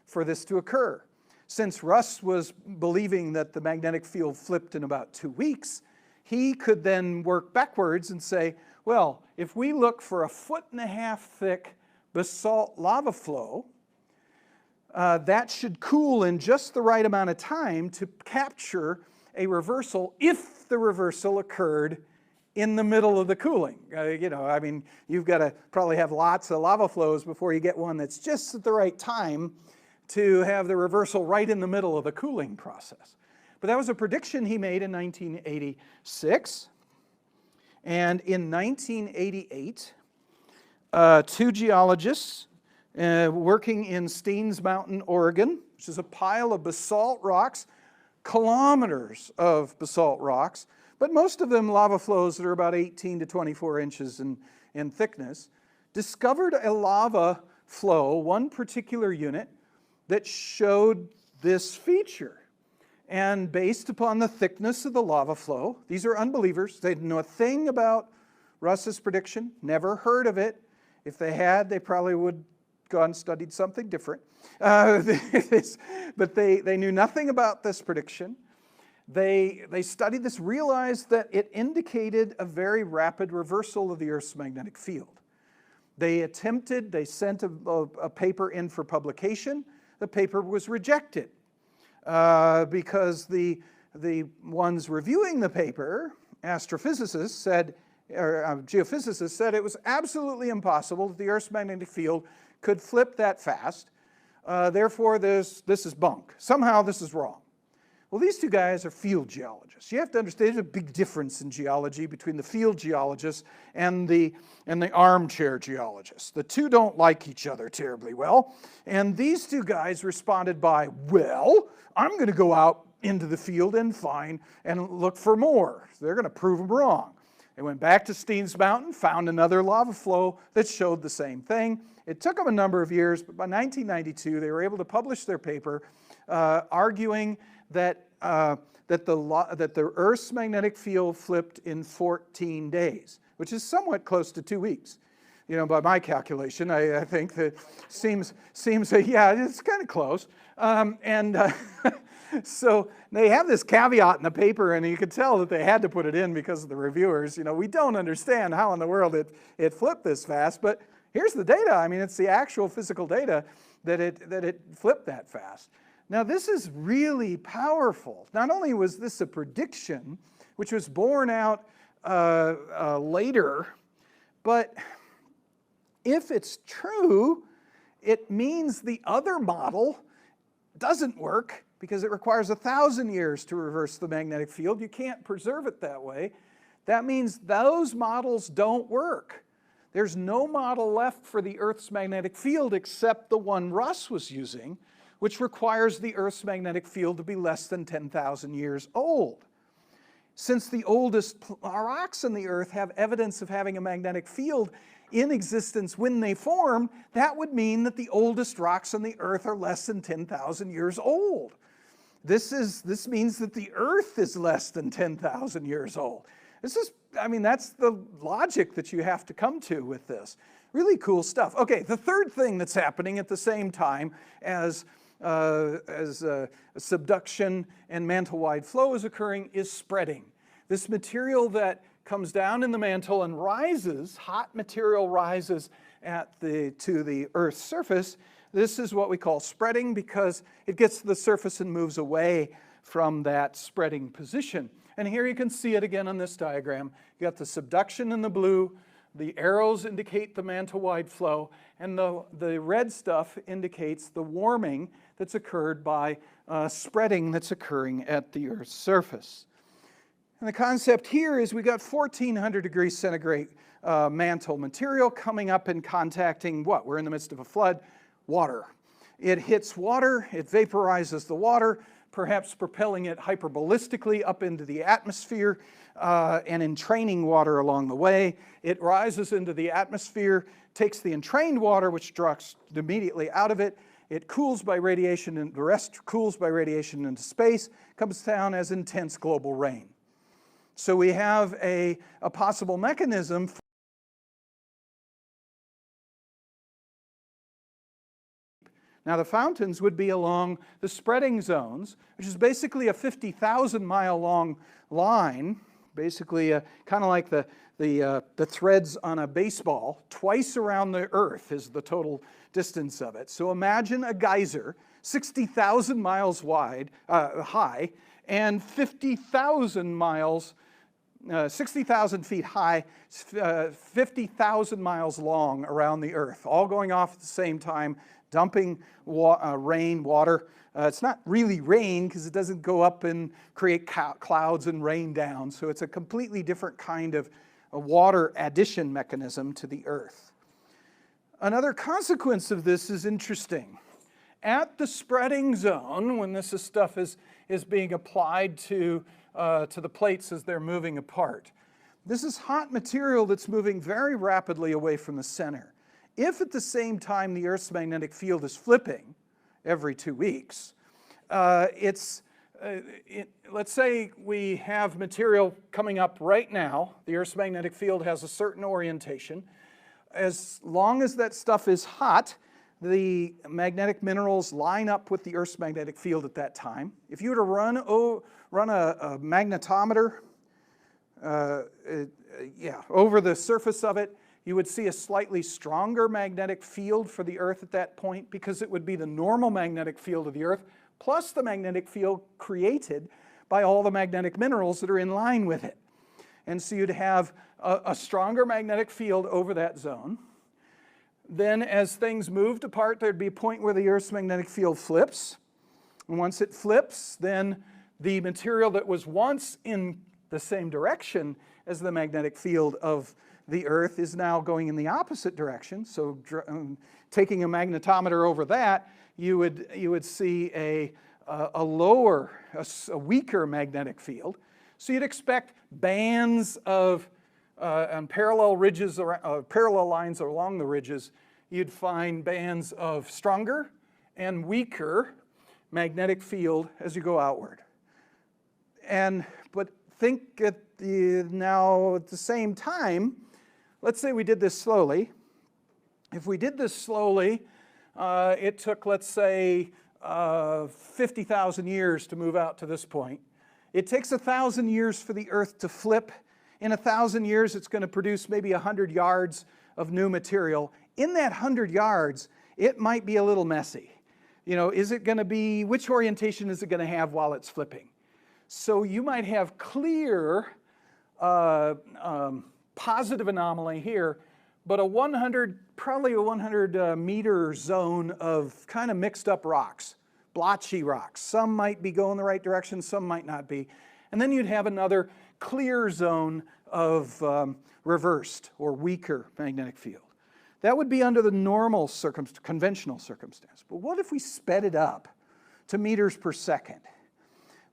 for this to occur. Since Russ was believing that the magnetic field flipped in about 2 weeks, he could then work backwards and say, well, if we look for a 1.5 foot thick basalt lava flow, that should cool in just the right amount of time to capture a reversal if the reversal occurred in the middle of the cooling. I mean, you've got to probably have lots of lava flows before you get one that's just at the right time to have the reversal right in the middle of the cooling process. But that was a prediction he made in 1986. And in 1988, two geologists working in Steens Mountain, Oregon, which is a pile of basalt rocks, kilometers of basalt rocks, but most of them lava flows that are about 18 to 24 inches in thickness, discovered a lava flow, one particular unit, that showed this feature. And based upon the thickness of the lava flow, these are unbelievers, they didn't know a thing about Russ's prediction, never heard of it. If they had, they probably would have gone and studied something different. But they knew nothing about this prediction. They studied this, realized that it indicated a very rapid reversal of the Earth's magnetic field. They sent a paper in for publication. The paper was rejected because the ones reviewing the paper, astrophysicists said, or geophysicists said it was absolutely impossible that the Earth's magnetic field could flip that fast. Therefore, this is bunk. Somehow this is wrong. Well, these two guys are field geologists. You have to understand there's a big difference in geology between the field geologists and the armchair geologists. The two don't like each other terribly well. And these two guys responded by, well, I'm going to go out into the field and find and look for more. So they're going to prove them wrong. They went back to Steens Mountain, found another lava flow that showed the same thing. It took them a number of years, but by 1992 they were able to publish their paper arguing that, that the Earth's magnetic field flipped in 14 days, which is somewhat close to 2 weeks. You know, by my calculation, I think that seems yeah, it's kind of close. So they have this caveat in the paper, and you could tell that they had to put it in because of the reviewers. You know, we don't understand how in the world it flipped this fast, but here's the data. I mean, it's the actual physical data that it flipped that fast. Now, this is really powerful. Not only was this a prediction, which was borne out later, but if it's true, it means the other model doesn't work because it requires 1,000 years to reverse the magnetic field. You can't preserve it that way. That means those models don't work. There's no model left for the Earth's magnetic field except the one Russ was using, which requires the Earth's magnetic field to be less than 10,000 years old. Since the oldest rocks on the Earth have evidence of having a magnetic field in existence when they formed, that would mean that the oldest rocks on the Earth are less than 10,000 years old. This means that the Earth is less than 10,000 years old. I mean, that's the logic that you have to come to with this. Really cool stuff. Okay, the third thing that's happening at the same time as subduction and mantle-wide flow is occurring is spreading. This material that comes down in the mantle and rises, hot material rises to the Earth's surface. This is what we call spreading because it gets to the surface and moves away from that spreading position. And here you can see it again on this diagram. You got the subduction in the blue, the arrows indicate the mantle-wide flow, and the red stuff indicates the warming that's occurred by spreading that's occurring at the Earth's surface. And the concept here is we got 1,400 degrees centigrade mantle material coming up and contacting what? We're in the midst of a flood. Water. It hits water, it vaporizes the water, perhaps propelling it hyperballistically up into the atmosphere and entraining water along the way. It rises into the atmosphere, takes the entrained water, which drops immediately out of it. It cools by radiation, and the rest cools by radiation into space, comes down as intense global rain. So we have a possible mechanism. Now the fountains would be along the spreading zones, which is basically a 50,000 mile long line, basically kind of like the threads on a baseball. Twice around the Earth is the total distance of it. So imagine a geyser 60,000 miles wide, high, and 50,000 miles, 60,000 feet high, 50,000 miles long around the Earth, all going off at the same time, dumping rain, water. It's not really rain because it doesn't go up and create clouds and rain down. So it's a completely different kind of a water addition mechanism to the Earth. Another consequence of this is interesting. At the spreading zone, when this stuff is being applied to the plates as they're moving apart, this is hot material that's moving very rapidly away from the center. If at the same time the Earth's magnetic field is flipping every 2 weeks, let's say we have material coming up right now. The Earth's magnetic field has a certain orientation. As long as that stuff is hot, the magnetic minerals line up with the Earth's magnetic field at that time. If you were to run a magnetometer over the surface of it, you would see a slightly stronger magnetic field for the Earth at that point because it would be the normal magnetic field of the Earth plus the magnetic field created by all the magnetic minerals that are in line with it. And so you'd have a stronger magnetic field over that zone. Then as things moved apart, there'd be a point where the Earth's magnetic field flips. And once it flips, then the material that was once in the same direction as the magnetic field of the Earth is now going in the opposite direction. So taking a magnetometer over that, you would see a weaker magnetic field. So you'd expect bands of on parallel ridges, parallel lines along the ridges, you'd find bands of stronger and weaker magnetic field as you go outward. But think now at the same time, let's say we did this slowly. If we did this slowly, it took, let's say, 50,000 years to move out to this point. It takes 1,000 years for the Earth to flip. In 1,000 years, it's going to produce maybe 100 yards of new material. In that 100 yards, it might be a little messy. You know, is it going to be, which orientation is it going to have while it's flipping? So you might have clear positive anomaly here, but probably a 100 meter zone of kind of mixed up rocks, blotchy rocks. Some might be going the right direction, some might not be. And then you'd have another clear zone of reversed or weaker magnetic field. That would be under the normal conventional circumstance. But what if we sped it up to meters per second?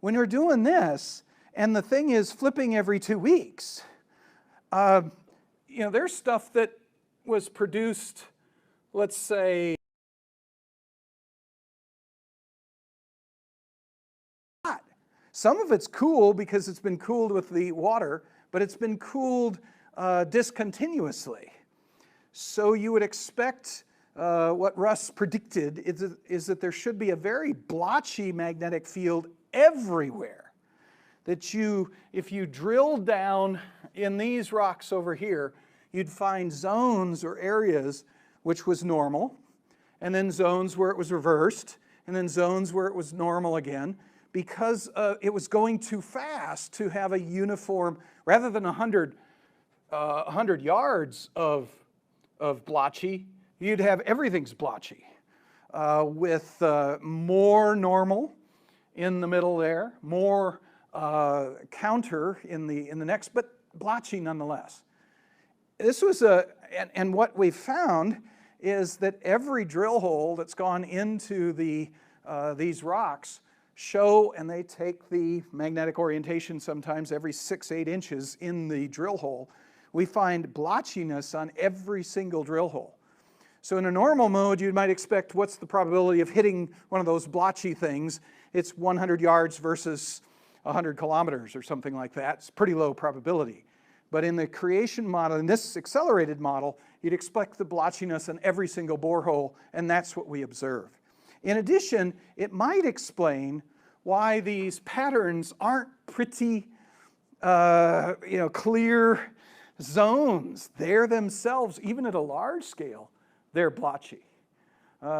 When you're doing this, and the thing is flipping every 2 weeks, you know, there's stuff that was produced, let's say, some of it's cool because it's been cooled with the water, but it's been cooled discontinuously. So you would expect what Russ predicted is that there should be a very blotchy magnetic field everywhere. That if you drill down in these rocks over here, you'd find zones or areas which was normal, and then zones where it was reversed, and then zones where it was normal again, because it was going too fast to have a uniform, rather than 100 yards of blotchy, you'd have everything's blotchy, with more normal in the middle there, more counter in the next, but blotchy nonetheless. This was and what we found is that every drill hole that's gone into these rocks show, and they take the magnetic orientation sometimes every 6-8 inches in the drill hole. We find blotchiness on every single drill hole. So in a normal mode, you might expect, what's the probability of hitting one of those blotchy things? It's 100 yards versus 100 kilometers or something like that. It's pretty low probability. But in the creation model, in this accelerated model, you'd expect the blotchiness in every single borehole, and that's what we observe. In addition, it might explain why these patterns aren't pretty, clear zones. They're themselves, even at a large scale, they're blotchy.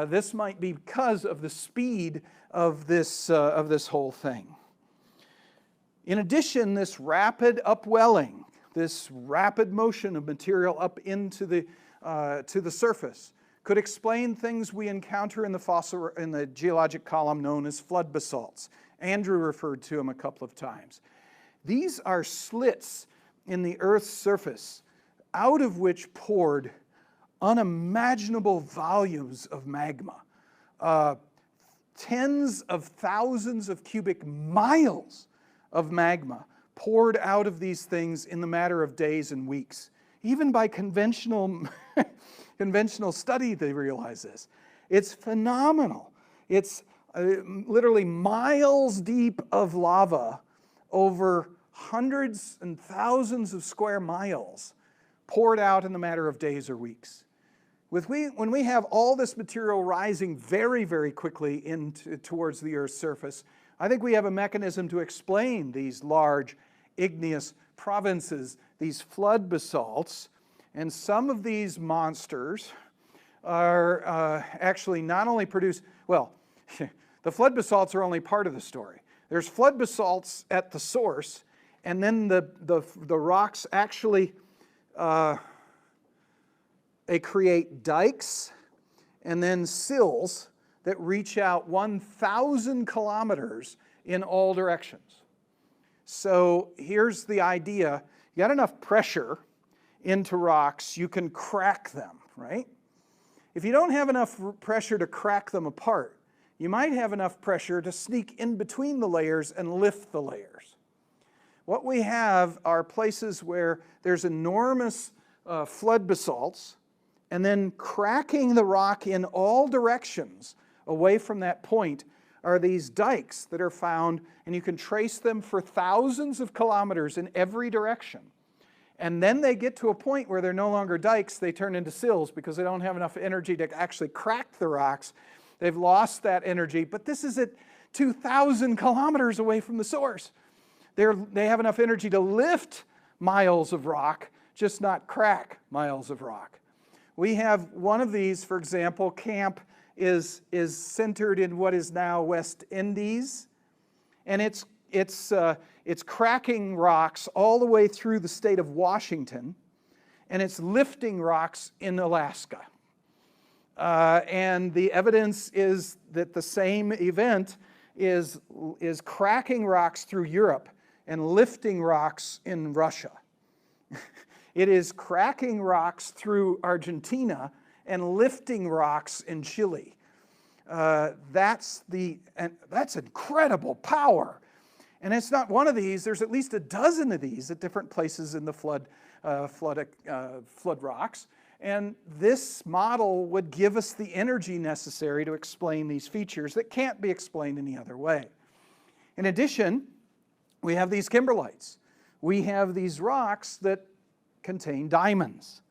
This might be because of the speed of this whole thing. In addition, this rapid upwelling, this rapid motion of material up into to the surface, could explain things we encounter in the geologic column known as flood basalts. Andrew referred to them a couple of times. These are slits in the Earth's surface, out of which poured unimaginable volumes of magma. Tens of thousands of cubic miles of magma poured out of these things in the matter of days and weeks. Even by conventional study, they realize this. It's phenomenal. It's literally miles deep of lava over hundreds and thousands of square miles poured out in the matter of days or weeks. When we have all this material rising very, very quickly towards the Earth's surface, I think we have a mechanism to explain these large igneous provinces, these flood basalts. And some of these monsters are actually not only produce, well, the flood basalts are only part of the story. There's flood basalts at the source, and then the rocks actually, they create dikes and then sills that reach out 1,000 kilometers in all directions. So here's the idea. You got enough pressure into rocks, you can crack them, right? If you don't have enough pressure to crack them apart, you might have enough pressure to sneak in between the layers and lift the layers. What we have are places where there's enormous flood basalts, and then cracking the rock in all directions away from that point are these dikes that are found, and you can trace them for thousands of kilometers in every direction. And then they get to a point where they're no longer dikes, they turn into sills because they don't have enough energy to actually crack the rocks. They've lost that energy, but this is at 2,000 kilometers away from the source. They have enough energy to lift miles of rock, just not crack miles of rock. We have one of these, for example, camp is centered in what is now West Indies, and it's cracking rocks all the way through the state of Washington, and it's lifting rocks in Alaska. And the evidence is that the same event is cracking rocks through Europe and lifting rocks in Russia. It is cracking rocks through Argentina and lifting rocks in Chile. That's incredible power. And it's not one of these. There's at least a dozen of these at different places in the flood rocks. And this model would give us the energy necessary to explain these features that can't be explained any other way. In addition, we have these kimberlites. We have these rocks that contain diamonds.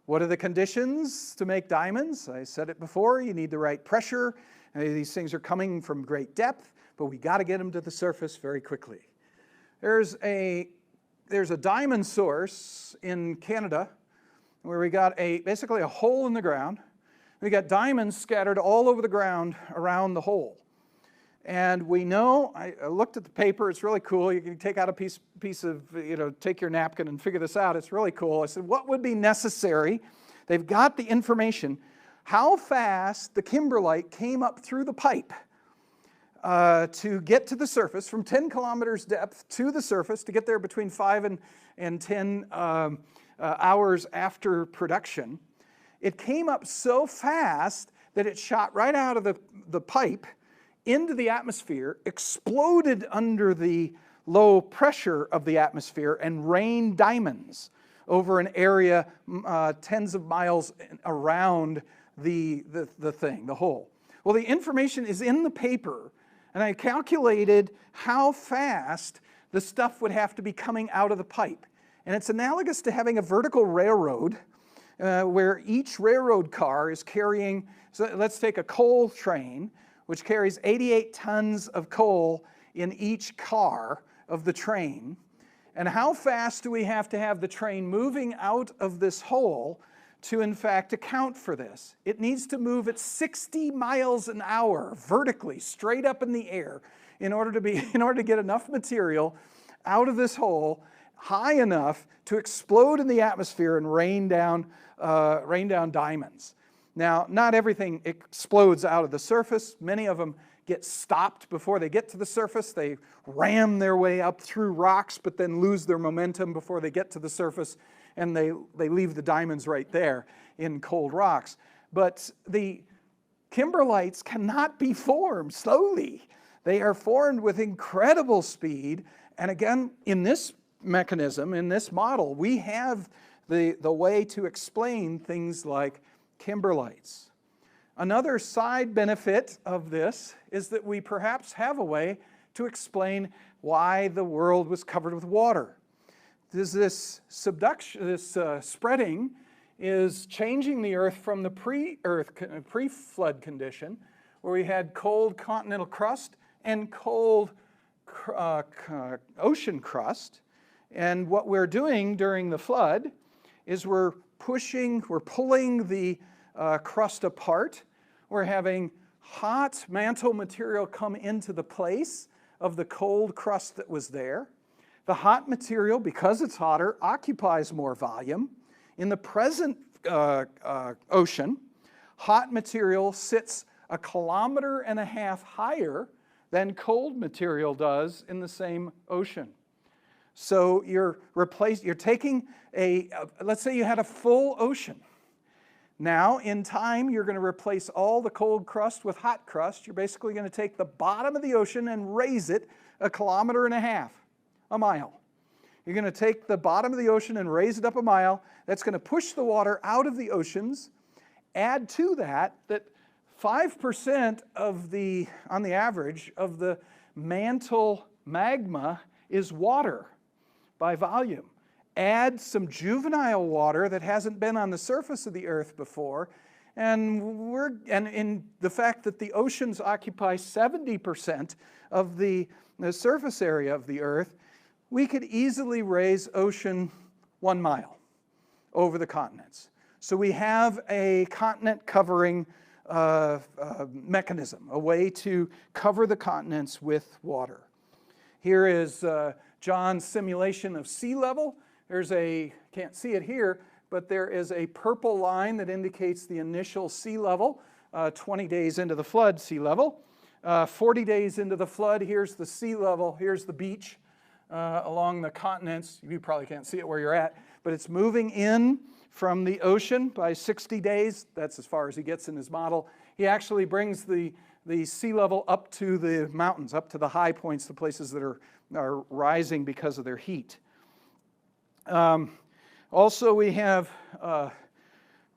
What are the conditions to make diamonds? I said it before, you need the right pressure. These things are coming from great depth, but we got to get them to the surface very quickly. There's a diamond source in Canada where we got basically a hole in the ground. We got diamonds scattered all over the ground around the hole. And we know, I looked at the paper, it's really cool. You can take out a piece of, take your napkin and figure this out. It's really cool. I said, what would be necessary? They've got the information. How fast the kimberlite came up through the pipe to get to the surface from 10 kilometers depth to the surface, to get there between 5 and 10 hours after production. It came up so fast that it shot right out of the pipe into the atmosphere, exploded under the low pressure of the atmosphere, and rained diamonds over an area tens of miles around the hole. Well, the information is in the paper, and I calculated how fast the stuff would have to be coming out of the pipe. And it's analogous to having a vertical railroad where each railroad car is carrying, so let's take a coal train, which carries 88 tons of coal in each car of the train. And how fast do we have to have the train moving out of this hole to, in fact, account for this? It needs to move at 60 miles an hour vertically, straight up in the air, in order to get enough material out of this hole high enough to explode in the atmosphere and rain down diamonds. Now, not everything explodes out of the surface. Many of them get stopped before they get to the surface. They ram their way up through rocks, but then lose their momentum before they get to the surface, and they leave the diamonds right there in cold rocks. But the kimberlites cannot be formed slowly. They are formed with incredible speed. And again, in this mechanism, in this model, we have the way to explain things like kimberlites. Another side benefit of this is that we perhaps have a way to explain why the world was covered with water. This spreading is changing the Earth from the pre-flood condition, where we had cold continental crust and cold ocean crust. And what we're doing during the flood is we're pulling the crust apart. We're having hot mantle material come into the place of the cold crust that was there. The hot material, because it's hotter, occupies more volume. In the present ocean, hot material sits 1.5 kilometers higher than cold material does in the same ocean. So you're taking let's say you had a full ocean. Now, in time, you're going to replace all the cold crust with hot crust. You're basically going to take the bottom of the ocean and raise it 1.5 kilometers, a mile. You're going to take the bottom of the ocean and raise it up a mile. That's going to push the water out of the oceans. Add to that 5% of the, on the average, of the mantle magma is water by volume. Add some juvenile water that hasn't been on the surface of the earth before, and in the fact that the oceans occupy 70% of the surface area of the earth, we could easily raise ocean 1 mile over the continents. So we have a continent covering mechanism, a way to cover the continents with water. Here is John's simulation of sea level. There's can't see it here, but there is a purple line that indicates the initial sea level, 20 days into the flood sea level. 40 days into the flood, here's the sea level, here's the beach along the continents. You probably can't see it where you're at, but it's moving in from the ocean by 60 days. That's as far as he gets in his model. He actually brings the sea level up to the mountains, up to the high points, the places that are rising because of their heat. Also, we have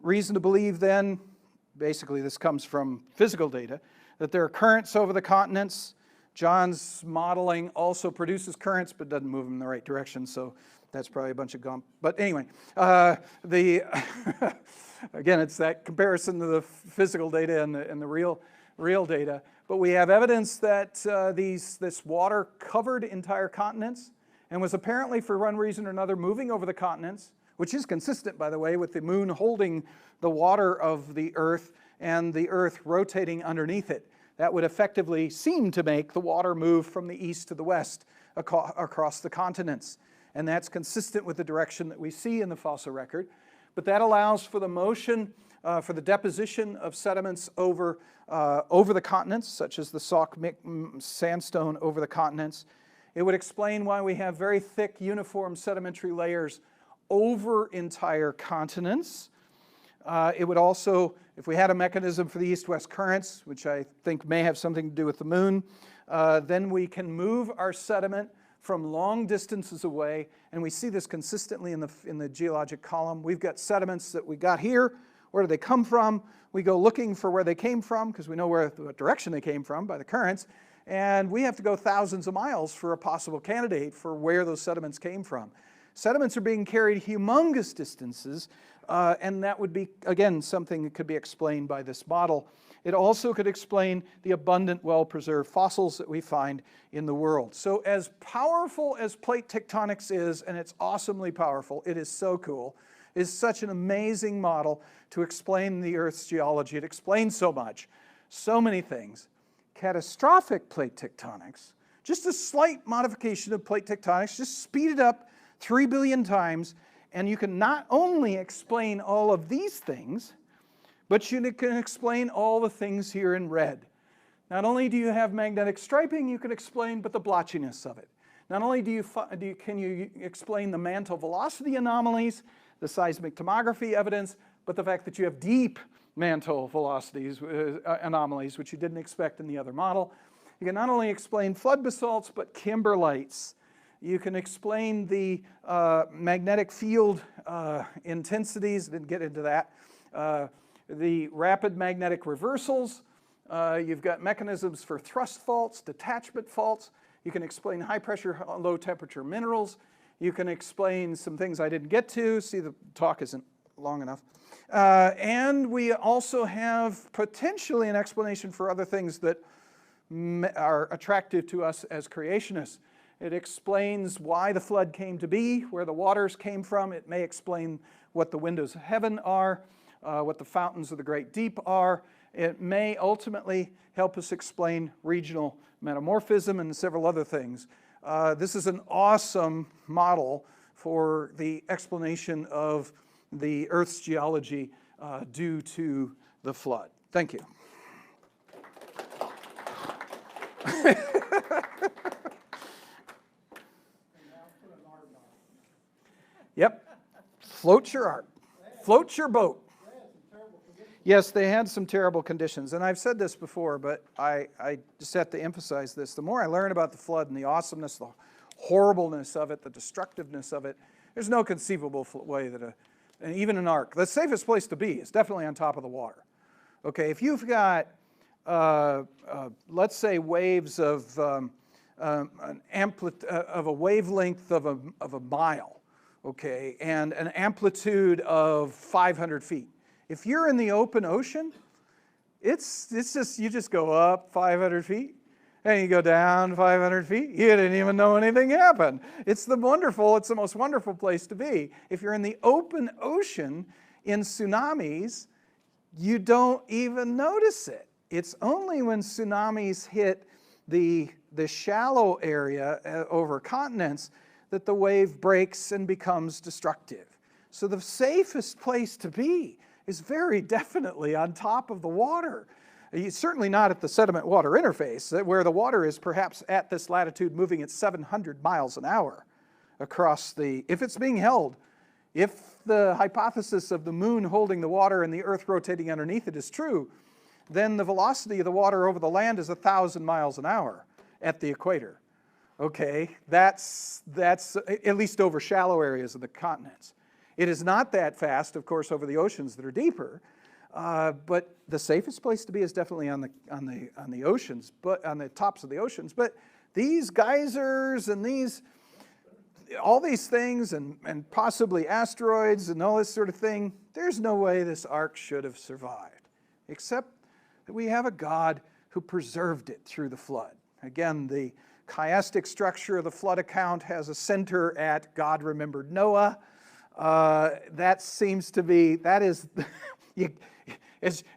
reason to believe then, basically this comes from physical data, that there are currents over the continents. John's modeling also produces currents, but doesn't move them in the right direction, so that's probably a bunch of gump. But anyway, again, it's that comparison to the physical data and the real data. But we have evidence that this water covered entire continents and was apparently, for one reason or another, moving over the continents, which is consistent, by the way, with the moon holding the water of the earth and the earth rotating underneath it. That would effectively seem to make the water move from the east to the west across the continents. And that's consistent with the direction that we see in the fossil record. But that allows for the motion, for the deposition of sediments over the continents, such as the Sauk sandstone over the continents. It would explain why we have very thick, uniform sedimentary layers over entire continents. It would also, if we had a mechanism for the east-west currents, which I think may have something to do with the moon, then we can move our sediment from long distances away, and we see this consistently in the geologic column. We've got sediments that we got here. Where do they come from? We go looking for where they came from, because we know what direction they came from by the currents, and we have to go thousands of miles for a possible candidate for where those sediments came from. Sediments are being carried humongous distances, and that would be, again, something that could be explained by this model. It also could explain the abundant, well-preserved fossils that we find in the world. So as powerful as plate tectonics is, and it's awesomely powerful, it is so cool, is such an amazing model to explain the Earth's geology. It explains so much, so many things. Catastrophic plate tectonics, just a slight modification of plate tectonics, just speed it up 3 billion times, and you can not only explain all of these things, but you can explain all the things here in red. Not only do you have magnetic striping you can explain, but the blotchiness of it. Not only can you explain the mantle velocity anomalies, the seismic tomography evidence, but the fact that you have deep mantle velocities anomalies, which you didn't expect in the other model. You can not only explain flood basalts, but kimberlites. You can explain the magnetic field intensities, didn't get into that. The rapid magnetic reversals. You've got mechanisms for thrust faults, detachment faults. You can explain high pressure, low temperature minerals. You can explain some things I didn't get to. See, the talk isn't long enough. And we also have potentially an explanation for other things that are attractive to us as creationists. It explains why the flood came to be, where the waters came from. It may explain what the windows of heaven are, what the fountains of the great deep are. It may ultimately help us explain regional metamorphism and several other things. This is an awesome model for the explanation of the Earth's geology due to the flood. Thank you. Yep. Float your art. Float your boat. Yes, they had some terrible conditions. And I've said this before, but I just have to emphasize this. The more I learn about the flood and the awesomeness, the horribleness of it, the destructiveness of it. There's no conceivable way that and even an ark, the safest place to be is definitely on top of the water. Okay, if you've got, let's say, waves of of a wavelength of a mile, okay, and an amplitude of 500 feet. If you're in the open ocean, it's just, you just go up 500 feet and you go down 500 feet. You didn't even know anything happened. It's the most wonderful place to be. If you're in the open ocean in tsunamis, you don't even notice it. It's only when tsunamis hit the shallow area over continents that the wave breaks and becomes destructive. So the safest place to be is very definitely on top of the water. Certainly not at the sediment-water interface, where the water is perhaps at this latitude moving at 700 miles an hour across if it's being held. If the hypothesis of the moon holding the water and the earth rotating underneath it is true, then the velocity of the water over the land is 1,000 miles an hour at the equator. Okay, that's at least over shallow areas of the continents. It is not that fast, of course, over the oceans that are deeper, but the safest place to be is definitely on the oceans, but on the tops of the oceans. But these geysers and all these things and possibly asteroids and all this sort of thing, there's no way this ark should have survived, except that we have a God who preserved it through the flood. Again, the chiastic structure of the flood account has a center at God remembered Noah. That seems to be, that is,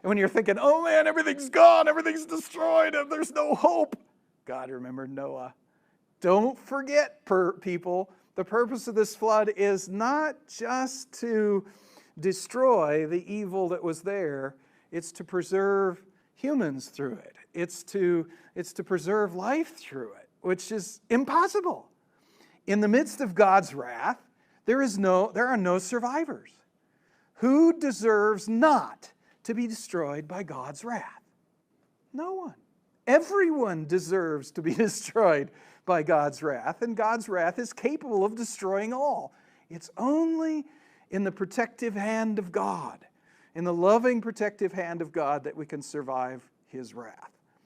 when you're thinking, oh man, everything's gone, everything's destroyed, and there's no hope. God remembered Noah. Don't forget, people, the purpose of this flood is not just to destroy the evil that was there, it's to preserve humans through it. It's to preserve life through it, which is impossible. In the midst of God's wrath, there are no survivors. Who deserves not to be destroyed by God's wrath? No one. Everyone deserves to be destroyed by God's wrath, and God's wrath is capable of destroying all. It's only in the protective hand of God, in the loving protective hand of God, that we can survive His wrath.